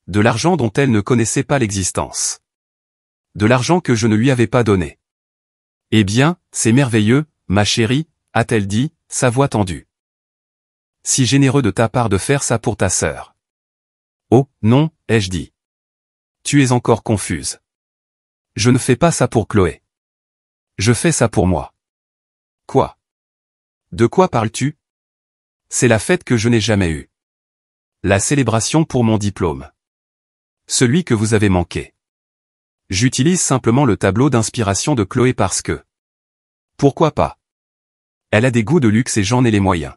De l'argent dont elle ne connaissait pas l'existence. De l'argent que je ne lui avais pas donné. Eh bien, c'est merveilleux, ma chérie, a-t-elle dit, sa voix tendue. Si généreux de ta part de faire ça pour ta sœur. Oh, non, ai-je dit. Tu es encore confuse. Je ne fais pas ça pour Chloé. Je fais ça pour moi. Quoi? De quoi parles-tu? C'est la fête que je n'ai jamais eue. La célébration pour mon diplôme. Celui que vous avez manqué. J'utilise simplement le tableau d'inspiration de Chloé parce que... Pourquoi pas? Elle a des goûts de luxe et j'en ai les moyens.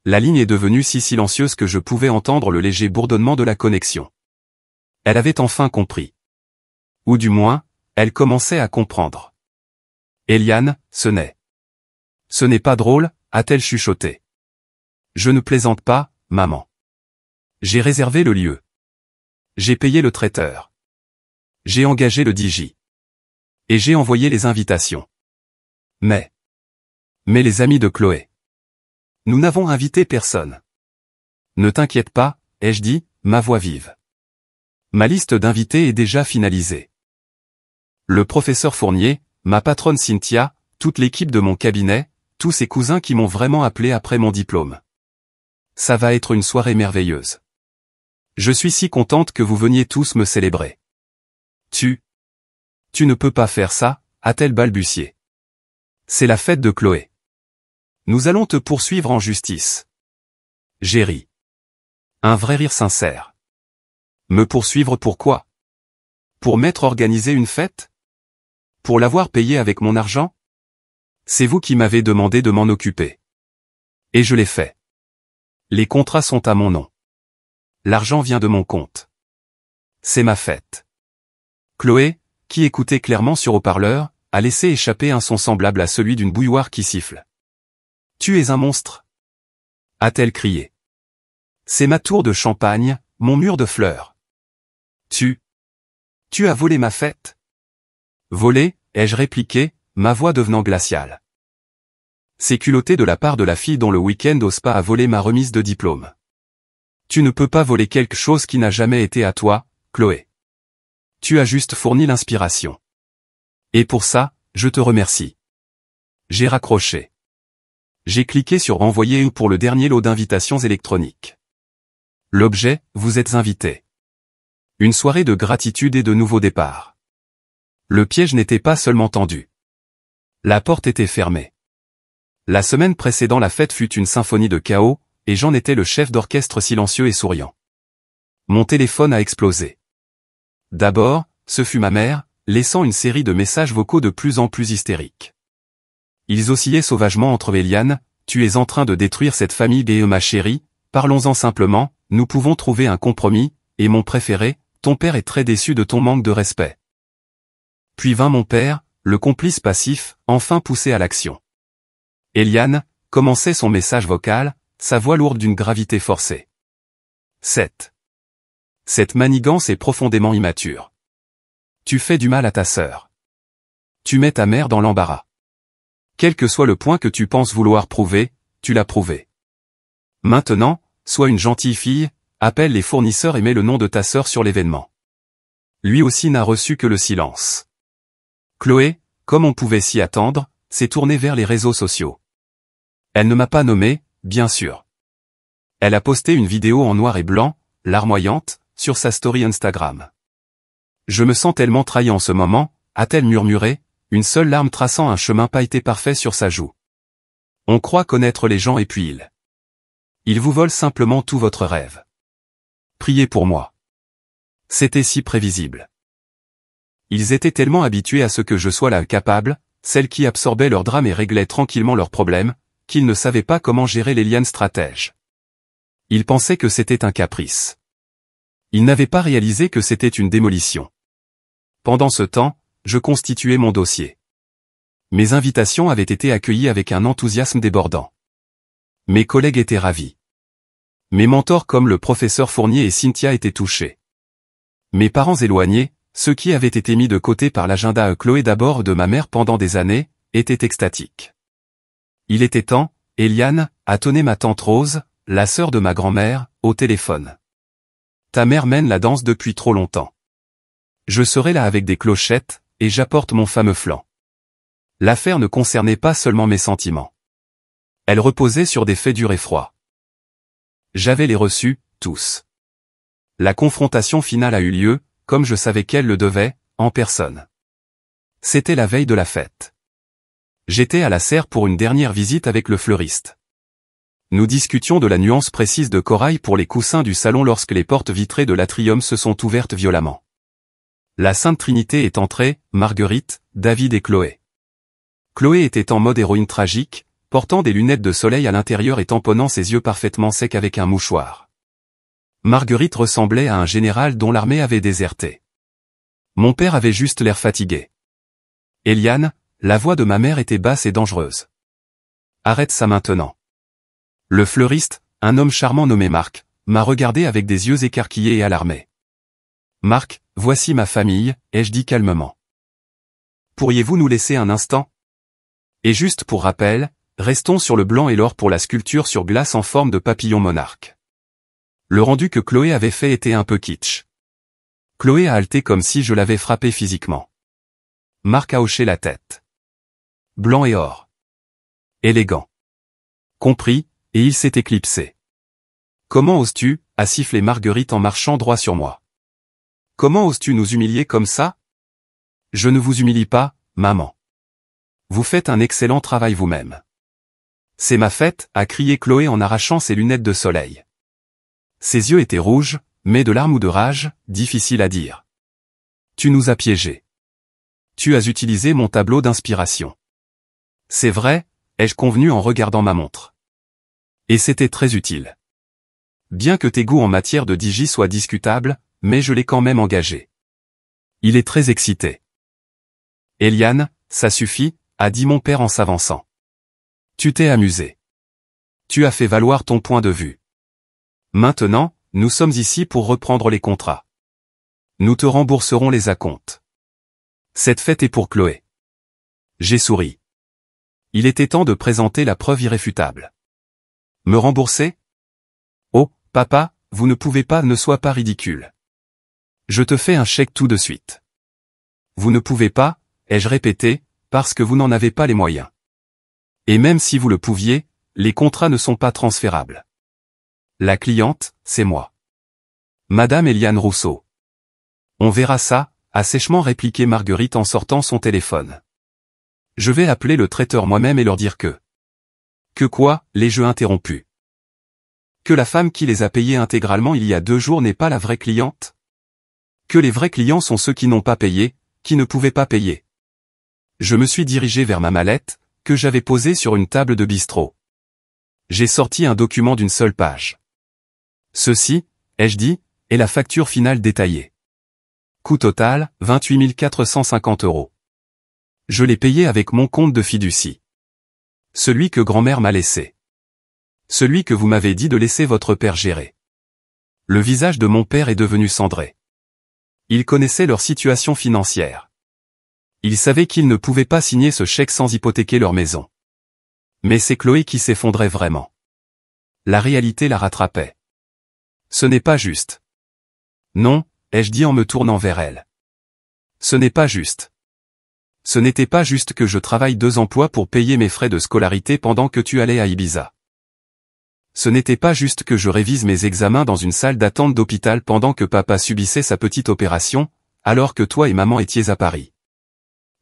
La ligne est devenue si silencieuse que je pouvais entendre le léger bourdonnement de la connexion. Elle avait enfin compris. Ou du moins, elle commençait à comprendre. Eliane, ce n'est pas drôle, a-t-elle chuchoté. Je ne plaisante pas, maman. J'ai réservé le lieu. J'ai payé le traiteur. J'ai engagé le DJ. Et j'ai envoyé les invitations. Mais les amis de Chloé. Nous n'avons invité personne. Ne t'inquiète pas, ai-je dit, ma voix vive. Ma liste d'invités est déjà finalisée. Le professeur Fournier, ma patronne Cynthia, toute l'équipe de mon cabinet, tous ces cousins qui m'ont vraiment appelé après mon diplôme. Ça va être une soirée merveilleuse. Je suis si contente que vous veniez tous me célébrer. Tu ne peux pas faire ça, a-t-elle balbutié. C'est la fête de Chloé. Nous allons te poursuivre en justice. J'ai ri. Un vrai rire sincère. Me poursuivre pourquoi? Pour m'être organisé une fête? Pour l'avoir payé avec mon argent? C'est vous qui m'avez demandé de m'en occuper. Et je l'ai fait. Les contrats sont à mon nom. L'argent vient de mon compte. C'est ma fête. Chloé, qui écoutait clairement sur haut-parleur, a laissé échapper un son semblable à celui d'une bouilloire qui siffle. Tu es un monstre, a-t-elle crié. C'est ma tour de champagne, mon mur de fleurs. Tu as volé ma fête? Volé, ai-je répliqué, ma voix devenant glaciale. C'est culotté de la part de la fille dont le week-end au spa a volé ma remise de diplôme. Tu ne peux pas voler quelque chose qui n'a jamais été à toi, Chloé. Tu as juste fourni l'inspiration. Et pour ça, je te remercie. J'ai raccroché. J'ai cliqué sur renvoyer pour le dernier lot d'invitations électroniques. L'objet, vous êtes invité. Une soirée de gratitude et de nouveau départ. Le piège n'était pas seulement tendu. La porte était fermée. La semaine précédant la fête fut une symphonie de chaos, et j'en étais le chef d'orchestre silencieux et souriant. Mon téléphone a explosé. D'abord, ce fut ma mère, laissant une série de messages vocaux de plus en plus hystériques. Ils oscillaient sauvagement entre Eliane, tu es en train de détruire cette famille et ma chérie, parlons-en simplement, nous pouvons trouver un compromis, et mon préféré, ton père est très déçu de ton manque de respect. Puis vint mon père, le complice passif, enfin poussé à l'action. Eliane commençait son message vocal, sa voix lourde d'une gravité forcée. 7. Cette manigance est profondément immature. Tu fais du mal à ta sœur. Tu mets ta mère dans l'embarras. Quel que soit le point que tu penses vouloir prouver, tu l'as prouvé. Maintenant, sois une gentille fille, appelle les fournisseurs et mets le nom de ta sœur sur l'événement. Lui aussi n'a reçu que le silence. Chloé, comme on pouvait s'y attendre, s'est tournée vers les réseaux sociaux. Elle ne m'a pas nommé, bien sûr. Elle a posté une vidéo en noir et blanc, larmoyante, sur sa story Instagram. Je me sens tellement trahi en ce moment, a-t-elle murmuré, une seule larme traçant un chemin pailleté parfait sur sa joue. On croit connaître les gens et puis ils vous volent simplement tout votre rêve. Priez pour moi. C'était si prévisible. Ils étaient tellement habitués à ce que je sois la capable, celle qui absorbait leurs drames et réglait tranquillement leurs problèmes, qu'ils ne savaient pas comment gérer l'Eliane stratège. Ils pensaient que c'était un caprice. Ils n'avaient pas réalisé que c'était une démolition. Pendant ce temps, je constituais mon dossier. Mes invitations avaient été accueillies avec un enthousiasme débordant. Mes collègues étaient ravis. Mes mentors comme le professeur Fournier et Cynthia étaient touchés. Mes parents éloignés, ceux qui avaient été mis de côté par l'agenda Chloé d'abord de ma mère pendant des années, étaient extatiques. Il était temps, Eliane, a tonné ma tante Rose, la sœur de ma grand-mère, au téléphone. Ta mère mène la danse depuis trop longtemps. Je serai là avec des clochettes, et j'apporte mon fameux flan. L'affaire ne concernait pas seulement mes sentiments. Elle reposait sur des faits durs et froids. J'avais les reçus, tous. La confrontation finale a eu lieu, comme je savais qu'elle le devait, en personne. C'était la veille de la fête. J'étais à la serre pour une dernière visite avec le fleuriste. Nous discutions de la nuance précise de corail pour les coussins du salon lorsque les portes vitrées de l'atrium se sont ouvertes violemment. La Sainte Trinité est entrée, Marguerite, David et Chloé. Chloé était en mode héroïne tragique, portant des lunettes de soleil à l'intérieur et tamponnant ses yeux parfaitement secs avec un mouchoir. Marguerite ressemblait à un général dont l'armée avait déserté. Mon père avait juste l'air fatigué. Eliane, la voix de ma mère était basse et dangereuse. Arrête ça maintenant. Le fleuriste, un homme charmant nommé Marc, m'a regardé avec des yeux écarquillés et alarmés. Marc, voici ma famille, ai-je dit calmement. Pourriez-vous nous laisser un instant? Et juste pour rappel, restons sur le blanc et l'or pour la sculpture sur glace en forme de papillon monarque. Le rendu que Chloé avait fait était un peu kitsch. Chloé a halté comme si je l'avais frappé physiquement. Marc a hoché la tête. Blanc et or. Élégant. Compris, et il s'est éclipsé. Comment oses-tu, a sifflé Marguerite en marchant droit sur moi. Comment oses-tu nous humilier comme ça? Je ne vous humilie pas, maman. Vous faites un excellent travail vous-même. C'est ma fête, a crié Chloé en arrachant ses lunettes de soleil. Ses yeux étaient rouges, mais de larmes ou de rage, difficile à dire. Tu nous as piégés. Tu as utilisé mon tableau d'inspiration. C'est vrai, ai-je convenu en regardant ma montre. Et c'était très utile. Bien que tes goûts en matière de digi soient discutables, mais je l'ai quand même engagé. Il est très excité. Eliane, ça suffit, a dit mon père en s'avançant. Tu t'es amusé. Tu as fait valoir ton point de vue. Maintenant, nous sommes ici pour reprendre les contrats. Nous te rembourserons les acomptes. Cette fête est pour Chloé. J'ai souri. Il était temps de présenter la preuve irréfutable. Me rembourser? Oh, papa, vous ne pouvez pas, ne sois pas ridicule. Je te fais un chèque tout de suite. Vous ne pouvez pas, ai-je répété, parce que vous n'en avez pas les moyens. Et même si vous le pouviez, les contrats ne sont pas transférables. La cliente, c'est moi. Madame Eliane Rousseau. On verra ça, a sèchement répliqué Marguerite en sortant son téléphone. Je vais appeler le traiteur moi-même et leur dire que... Que quoi, les jeux interrompus. Que la femme qui les a payés intégralement il y a 2 jours n'est pas la vraie cliente? Que les vrais clients sont ceux qui n'ont pas payé, qui ne pouvaient pas payer. Je me suis dirigé vers ma mallette, que j'avais posée sur une table de bistrot. J'ai sorti un document d'une seule page. Ceci, ai-je dit, est la facture finale détaillée. Coût total, 28 450 €. Je l'ai payé avec mon compte de fiducie. Celui que grand-mère m'a laissé. Celui que vous m'avez dit de laisser votre père gérer. Le visage de mon père est devenu cendré. Il connaissait leur situation financière. Il savait qu'ils ne pouvaient pas signer ce chèque sans hypothéquer leur maison. Mais c'est Chloé qui s'effondrait vraiment. La réalité la rattrapait. Ce n'est pas juste. Non, ai-je dit en me tournant vers elle. Ce n'est pas juste. Ce n'était pas juste que je travaille 2 emplois pour payer mes frais de scolarité pendant que tu allais à Ibiza. Ce n'était pas juste que je révise mes examens dans une salle d'attente d'hôpital pendant que papa subissait sa petite opération, alors que toi et maman étiez à Paris.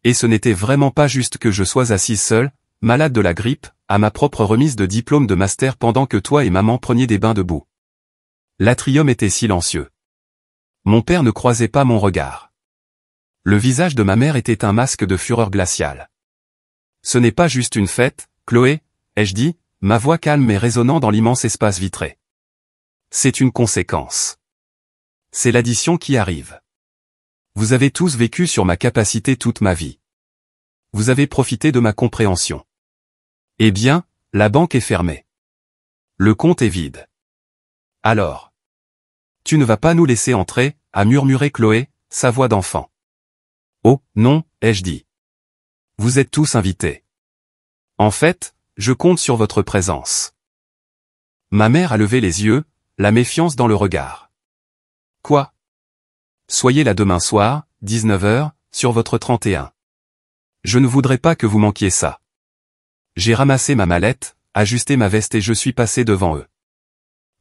Et ce n'était vraiment pas juste que je sois assise seule, malade de la grippe, à ma propre remise de diplôme de master pendant que toi et maman preniez des bains debout. L'atrium était silencieux. Mon père ne croisait pas mon regard. Le visage de ma mère était un masque de fureur glaciale. Ce n'est pas juste une fête, Chloé, ai-je dit, ma voix calme et résonnant dans l'immense espace vitré. C'est une conséquence. C'est l'addition qui arrive. Vous avez tous vécu sur ma capacité toute ma vie. Vous avez profité de ma compréhension. Eh bien, la banque est fermée. Le compte est vide. Alors. Tu ne vas pas nous laisser entrer, a murmuré Chloé, sa voix d'enfant. Oh, non, ai-je dit. Vous êtes tous invités. En fait, je compte sur votre présence. Ma mère a levé les yeux, la méfiance dans le regard. Quoi? Soyez là demain soir, 19h, sur votre 31. Je ne voudrais pas que vous manquiez ça. J'ai ramassé ma mallette, ajusté ma veste et je suis passé devant eux.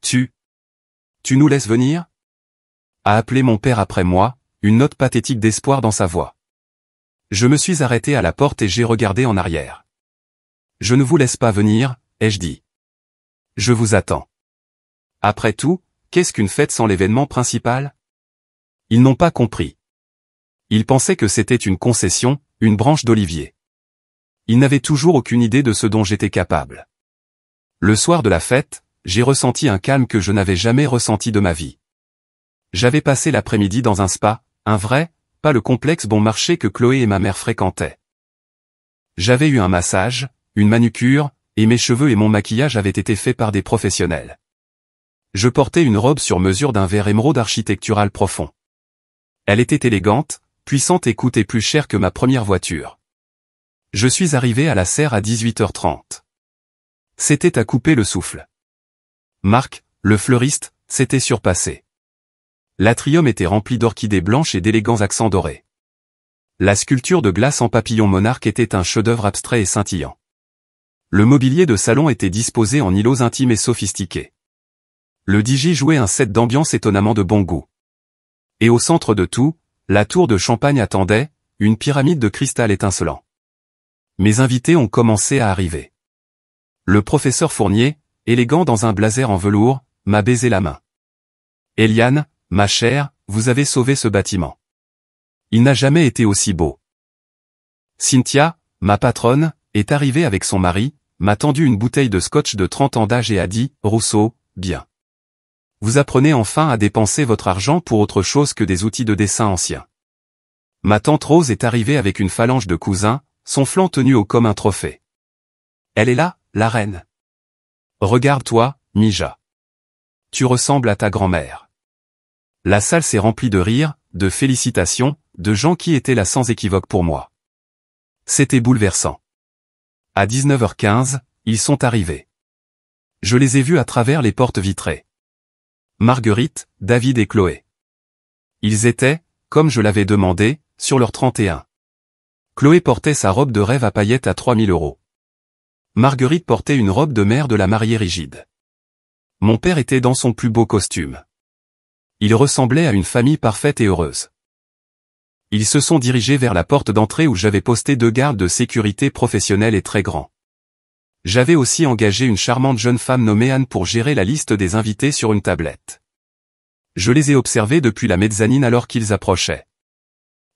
Tu nous laisses venir? A appelé mon père après moi, une note pathétique d'espoir dans sa voix. Je me suis arrêté à la porte et j'ai regardé en arrière. Je ne vous laisse pas venir, ai-je dit. Je vous attends. Après tout, qu'est-ce qu'une fête sans l'événement principal? Ils n'ont pas compris. Ils pensaient que c'était une concession, une branche d'olivier. Ils n'avaient toujours aucune idée de ce dont j'étais capable. Le soir de la fête, j'ai ressenti un calme que je n'avais jamais ressenti de ma vie. J'avais passé l'après-midi dans un spa, un vrai, pas le complexe bon marché que Chloé et ma mère fréquentaient. J'avais eu un massage, une manucure, et mes cheveux et mon maquillage avaient été faits par des professionnels. Je portais une robe sur mesure d'un vert émeraude architectural profond. Elle était élégante, puissante et coûtait plus cher que ma première voiture. Je suis arrivé à la serre à 18h30. C'était à couper le souffle. Marc, le fleuriste, s'était surpassé. L'atrium était rempli d'orchidées blanches et d'élégants accents dorés. La sculpture de glace en papillon monarque était un chef-d'œuvre abstrait et scintillant. Le mobilier de salon était disposé en îlots intimes et sophistiqués. Le DJ jouait un set d'ambiance étonnamment de bon goût. Et au centre de tout, la tour de champagne attendait, une pyramide de cristal étincelant. Mes invités ont commencé à arriver. Le professeur Fournier, élégant dans un blazer en velours, m'a baisé la main. Eliane, ma chère, vous avez sauvé ce bâtiment. Il n'a jamais été aussi beau. Cynthia, ma patronne, est arrivée avec son mari, m'a tendu une bouteille de scotch de 30 ans d'âge et a dit, Rousseau, bien. Vous apprenez enfin à dépenser votre argent pour autre chose que des outils de dessin anciens. Ma tante Rose est arrivée avec une phalange de cousins, son flanc tenu haut comme un trophée. Elle est là, la reine. Regarde-toi, Mija. Tu ressembles à ta grand-mère. La salle s'est remplie de rires, de félicitations, de gens qui étaient là sans équivoque pour moi. C'était bouleversant. À 19h15, ils sont arrivés. Je les ai vus à travers les portes vitrées. Marguerite, David et Chloé. Ils étaient, comme je l'avais demandé, sur leur 31. Chloé portait sa robe de rêve à paillettes à 3000 €. Marguerite portait une robe de mère de la mariée rigide. Mon père était dans son plus beau costume. Il ressemblait à une famille parfaite et heureuse. Ils se sont dirigés vers la porte d'entrée où j'avais posté 2 gardes de sécurité professionnels et très grands. J'avais aussi engagé une charmante jeune femme nommée Anne pour gérer la liste des invités sur une tablette. Je les ai observés depuis la mezzanine alors qu'ils approchaient.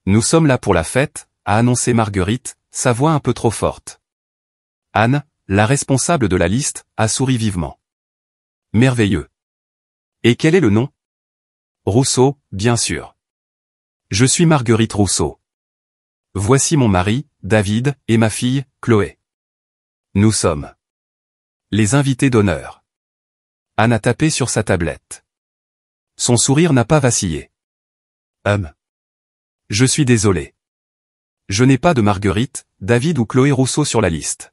Nous sommes là pour la fête, a annoncé Marguerite, sa voix un peu trop forte. Anne, la responsable de la liste, a souri vivement. Merveilleux. Et quel est le nom? Rousseau, bien sûr. Je suis Marguerite Rousseau. Voici mon mari, David, et ma fille, Chloé. Nous sommes les invités d'honneur. Anne a tapé sur sa tablette. Son sourire n'a pas vacillé. Je suis désolé. Je n'ai pas de Marguerite, David ou Chloé Rousseau sur la liste.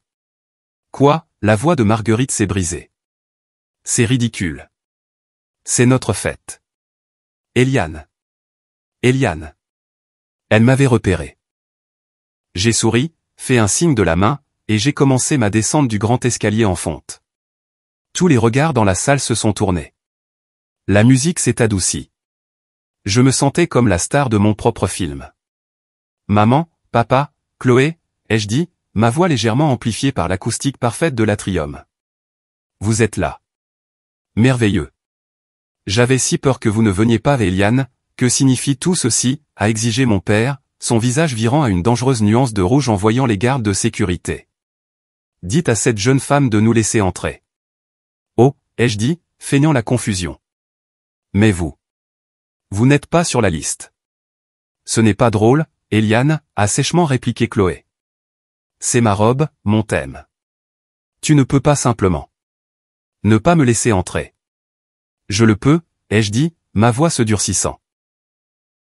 Quoi, la voix de Marguerite s'est brisée. C'est ridicule. C'est notre fête. Eliane. Eliane. Elle m'avait repéré. J'ai souri, fait un signe de la main, et j'ai commencé ma descente du grand escalier en fonte. Tous les regards dans la salle se sont tournés. La musique s'est adoucie. Je me sentais comme la star de mon propre film. Maman, papa, Chloé, ai-je dit, ma voix légèrement amplifiée par l'acoustique parfaite de l'atrium. Vous êtes là. Merveilleux. J'avais si peur que vous ne veniez pas, Eliane, que signifie tout ceci, a exigé mon père, son visage virant à une dangereuse nuance de rouge en voyant les gardes de sécurité. Dites à cette jeune femme de nous laisser entrer. Oh, ai-je dit, feignant la confusion. Mais vous n'êtes pas sur la liste. Ce n'est pas drôle, Eliane, a sèchement répliqué Chloé. C'est ma robe, mon thème. Tu ne peux pas simplement ne pas me laisser entrer. Je le peux, ai-je dit, ma voix se durcissant.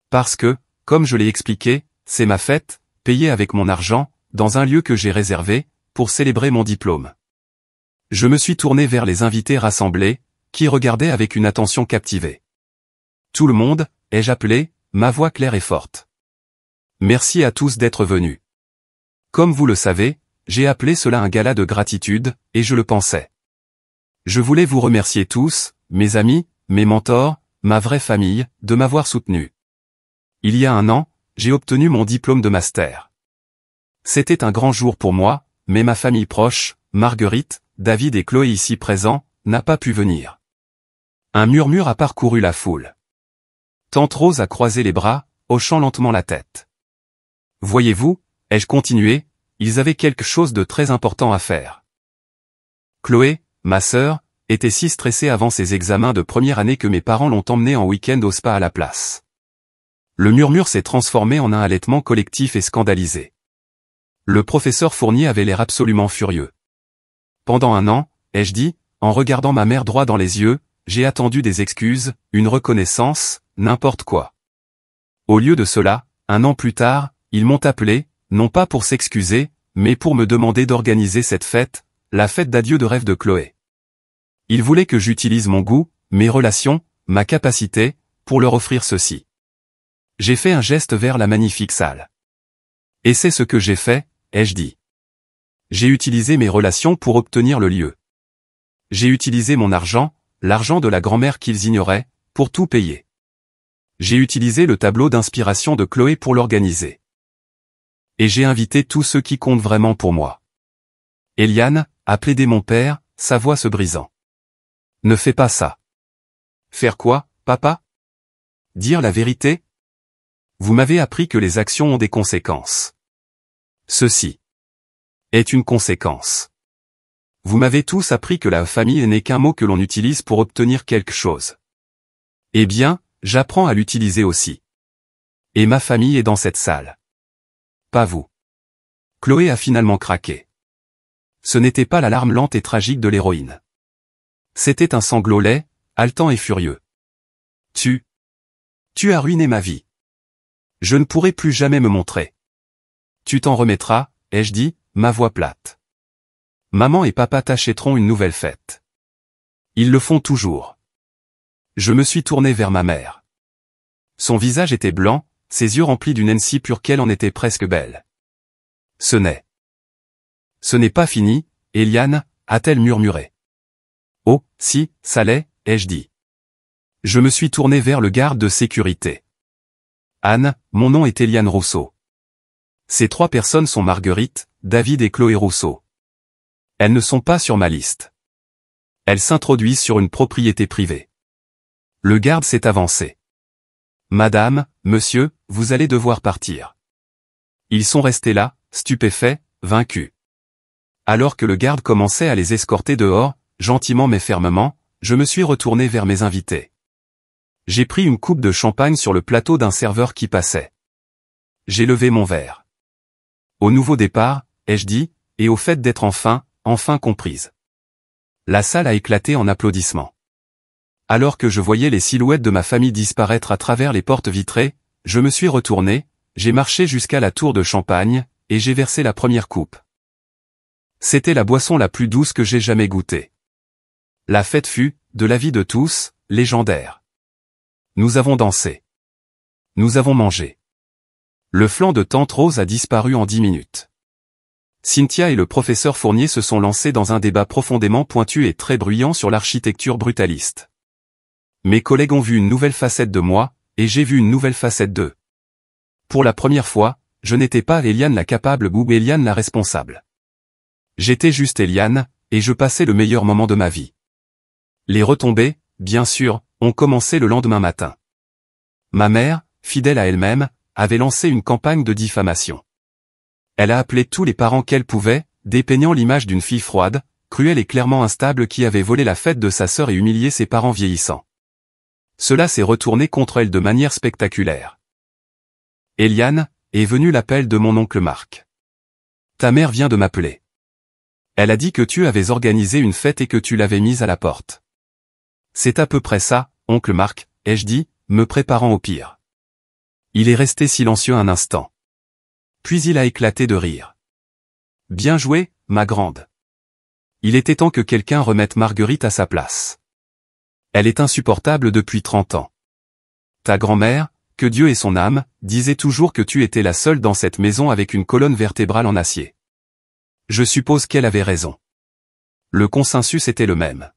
Parce que, comme je l'ai expliqué, c'est ma fête, payée avec mon argent, dans un lieu que j'ai réservé, pour célébrer mon diplôme. Je me suis tourné vers les invités rassemblés, qui regardaient avec une attention captivée. Tout le monde, ai-je appelé, ma voix claire et forte. Merci à tous d'être venus. Comme vous le savez, j'ai appelé cela un gala de gratitude, et je le pensais. Je voulais vous remercier tous, mes amis, mes mentors, ma vraie famille, de m'avoir soutenu. Il y a 1 an, j'ai obtenu mon diplôme de master. C'était un grand jour pour moi, mais ma famille proche, Marguerite, David et Chloé ici présents, n'a pas pu venir. Un murmure a parcouru la foule. Tante Rose a croisé les bras, hochant lentement la tête. Voyez-vous, ai-je continué, ils avaient quelque chose de très important à faire. Chloé, ma sœur, était si stressée avant ses examens de première année que mes parents l'ont emmenée en week-end au spa à la place. Le murmure s'est transformé en un halètement collectif et scandalisé. Le professeur Fournier avait l'air absolument furieux. Pendant 1 an, ai-je dit, en regardant ma mère droit dans les yeux, j'ai attendu des excuses, une reconnaissance, n'importe quoi. Au lieu de cela, 1 an plus tard, ils m'ont appelé, non pas pour s'excuser, mais pour me demander d'organiser cette fête, la fête d'adieu de rêve de Chloé. Ils voulaient que j'utilise mon goût, mes relations, ma capacité, pour leur offrir ceci. J'ai fait un geste vers la magnifique salle. Et c'est ce que j'ai fait, ai-je dit. J'ai utilisé mes relations pour obtenir le lieu. J'ai utilisé mon argent, l'argent de la grand-mère qu'ils ignoraient, pour tout payer. J'ai utilisé le tableau d'inspiration de Chloé pour l'organiser. Et j'ai invité tous ceux qui comptent vraiment pour moi. Eliane, a plaidé mon père, sa voix se brisant. Ne fais pas ça. Faire quoi, papa? Dire la vérité? Vous m'avez appris que les actions ont des conséquences. Ceci est une conséquence. Vous m'avez tous appris que la famille n'est qu'un mot que l'on utilise pour obtenir quelque chose. Eh bien, j'apprends à l'utiliser aussi. Et ma famille est dans cette salle. Pas vous. Chloé a finalement craqué. Ce n'était pas la larme lente et tragique de l'héroïne. C'était un sanglot laid, haletant et furieux. Tu as ruiné ma vie. Je ne pourrai plus jamais me montrer. Tu t'en remettras, ai-je dit, ma voix plate. Maman et papa t'achèteront une nouvelle fête. Ils le font toujours. Je me suis tourné vers ma mère. Son visage était blanc, ses yeux remplis d'une haine si pure qu'elle en était presque belle. Ce n'est pas fini, Eliane, a-t-elle murmuré. Oh, si, ça l'est, ai-je dit. Je me suis tourné vers le garde de sécurité. Anne, mon nom est Eliane Rousseau. Ces 3 personnes sont Marguerite, David et Chloé Rousseau. Elles ne sont pas sur ma liste. Elles s'introduisent sur une propriété privée. Le garde s'est avancé. Madame, monsieur, vous allez devoir partir. Ils sont restés là, stupéfaits, vaincus. Alors que le garde commençait à les escorter dehors, gentiment mais fermement, je me suis retourné vers mes invités. J'ai pris une coupe de champagne sur le plateau d'un serveur qui passait. J'ai levé mon verre. Au nouveau départ, ai-je dit, et au fait d'être enfin comprise. La salle a éclaté en applaudissements. Alors que je voyais les silhouettes de ma famille disparaître à travers les portes vitrées, je me suis retourné, j'ai marché jusqu'à la tour de champagne, et j'ai versé la première coupe. C'était la boisson la plus douce que j'ai jamais goûtée. La fête fut, de l'avis de tous, légendaire. Nous avons dansé. Nous avons mangé. Le flanc de Tante Rose a disparu en 10 minutes. Cynthia et le professeur Fournier se sont lancés dans un débat profondément pointu et très bruyant sur l'architecture brutaliste. Mes collègues ont vu une nouvelle facette de moi, et j'ai vu une nouvelle facette d'eux. Pour la première fois, je n'étais pas Eliane la capable ou Eliane la responsable. J'étais juste Eliane, et je passais le meilleur moment de ma vie. Les retombées, bien sûr, ont commencé le lendemain matin. Ma mère, fidèle à elle-même, avait lancé une campagne de diffamation. Elle a appelé tous les parents qu'elle pouvait, dépeignant l'image d'une fille froide, cruelle et clairement instable qui avait volé la fête de sa sœur et humilié ses parents vieillissants. Cela s'est retourné contre elle de manière spectaculaire. Eliane, est venu l'appel de mon oncle Marc. Ta mère vient de m'appeler. Elle a dit que tu avais organisé une fête et que tu l'avais mise à la porte. C'est à peu près ça, oncle Marc, ai-je dit, me préparant au pire. Il est resté silencieux un instant. Puis il a éclaté de rire. Bien joué, ma grande. Il était temps que quelqu'un remette Marguerite à sa place. Elle est insupportable depuis 30 ans. Ta grand-mère, que Dieu ait son âme, disait toujours que tu étais la seule dans cette maison avec une colonne vertébrale en acier. Je suppose qu'elle avait raison. Le consensus était le même.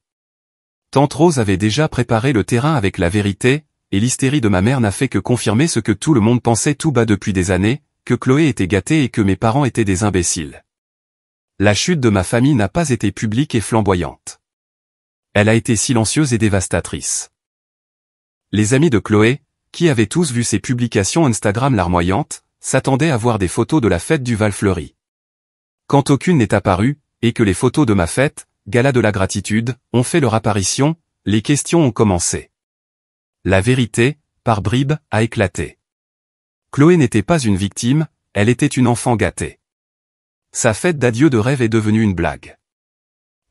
Tante Rose avait déjà préparé le terrain avec la vérité, et l'hystérie de ma mère n'a fait que confirmer ce que tout le monde pensait tout bas depuis des années, que Chloé était gâtée et que mes parents étaient des imbéciles. La chute de ma famille n'a pas été publique et flamboyante. Elle a été silencieuse et dévastatrice. Les amis de Chloé, qui avaient tous vu ses publications Instagram larmoyantes, s'attendaient à voir des photos de la fête du Val-Fleuri. Quand aucune n'est apparue, et que les photos de ma fête, gala de la gratitude, ont fait leur apparition, les questions ont commencé. La vérité, par bribes, a éclaté. Chloé n'était pas une victime, elle était une enfant gâtée. Sa fête d'adieu de rêve est devenue une blague.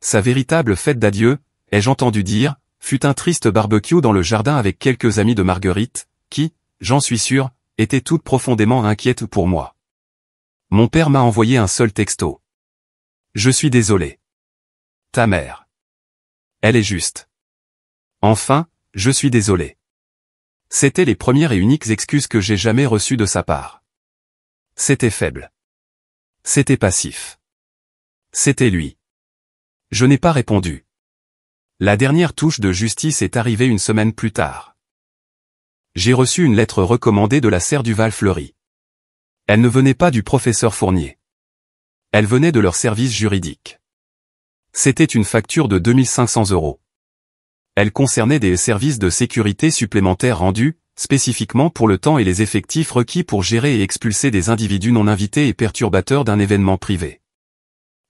Sa véritable fête d'adieu, ai-je entendu dire, fut un triste barbecue dans le jardin avec quelques amis de Marguerite, qui, j'en suis sûr, étaient toutes profondément inquiètes pour moi. Mon père m'a envoyé un seul texto. Je suis désolé. Ta mère. Elle est juste. Enfin, je suis désolé. C'étaient les premières et uniques excuses que j'ai jamais reçues de sa part. C'était faible. C'était passif. C'était lui. Je n'ai pas répondu. La dernière touche de justice est arrivée une semaine plus tard. J'ai reçu une lettre recommandée de la serre du Val-Fleuri. Elle ne venait pas du professeur Fournier. Elle venait de leur service juridique. C'était une facture de 2500 €. Elle concernait des services de sécurité supplémentaires rendus, spécifiquement pour le temps et les effectifs requis pour gérer et expulser des individus non invités et perturbateurs d'un événement privé.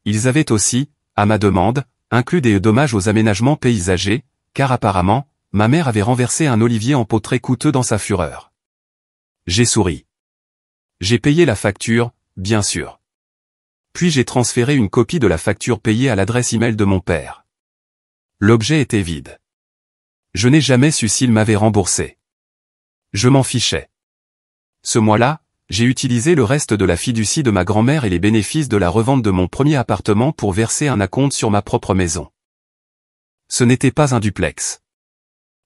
Ils avaient aussi, à ma demande, inclus des dommages aux aménagements paysagers, car apparemment, ma mère avait renversé un olivier en pot très coûteux dans sa fureur. J'ai souri. J'ai payé la facture, bien sûr. Puis j'ai transféré une copie de la facture payée à l'adresse email de mon père. L'objet était vide. Je n'ai jamais su s'il m'avait remboursé. Je m'en fichais. Ce mois-là, j'ai utilisé le reste de la fiducie de ma grand-mère et les bénéfices de la revente de mon premier appartement pour verser un acompte sur ma propre maison. Ce n'était pas un duplex.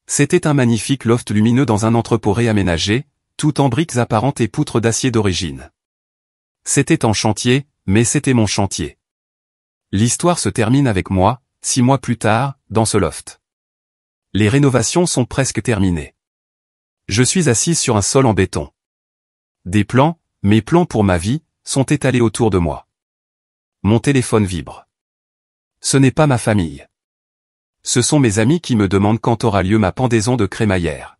C'était un magnifique loft lumineux dans un entrepôt réaménagé, tout en briques apparentes et poutres d'acier d'origine. C'était en chantier, mais c'était mon chantier. L'histoire se termine avec moi, 6 mois plus tard, dans ce loft. Les rénovations sont presque terminées. Je suis assise sur un sol en béton. Des plans, mes plans pour ma vie, sont étalés autour de moi. Mon téléphone vibre. Ce n'est pas ma famille. Ce sont mes amis qui me demandent quand aura lieu ma pendaison de crémaillère.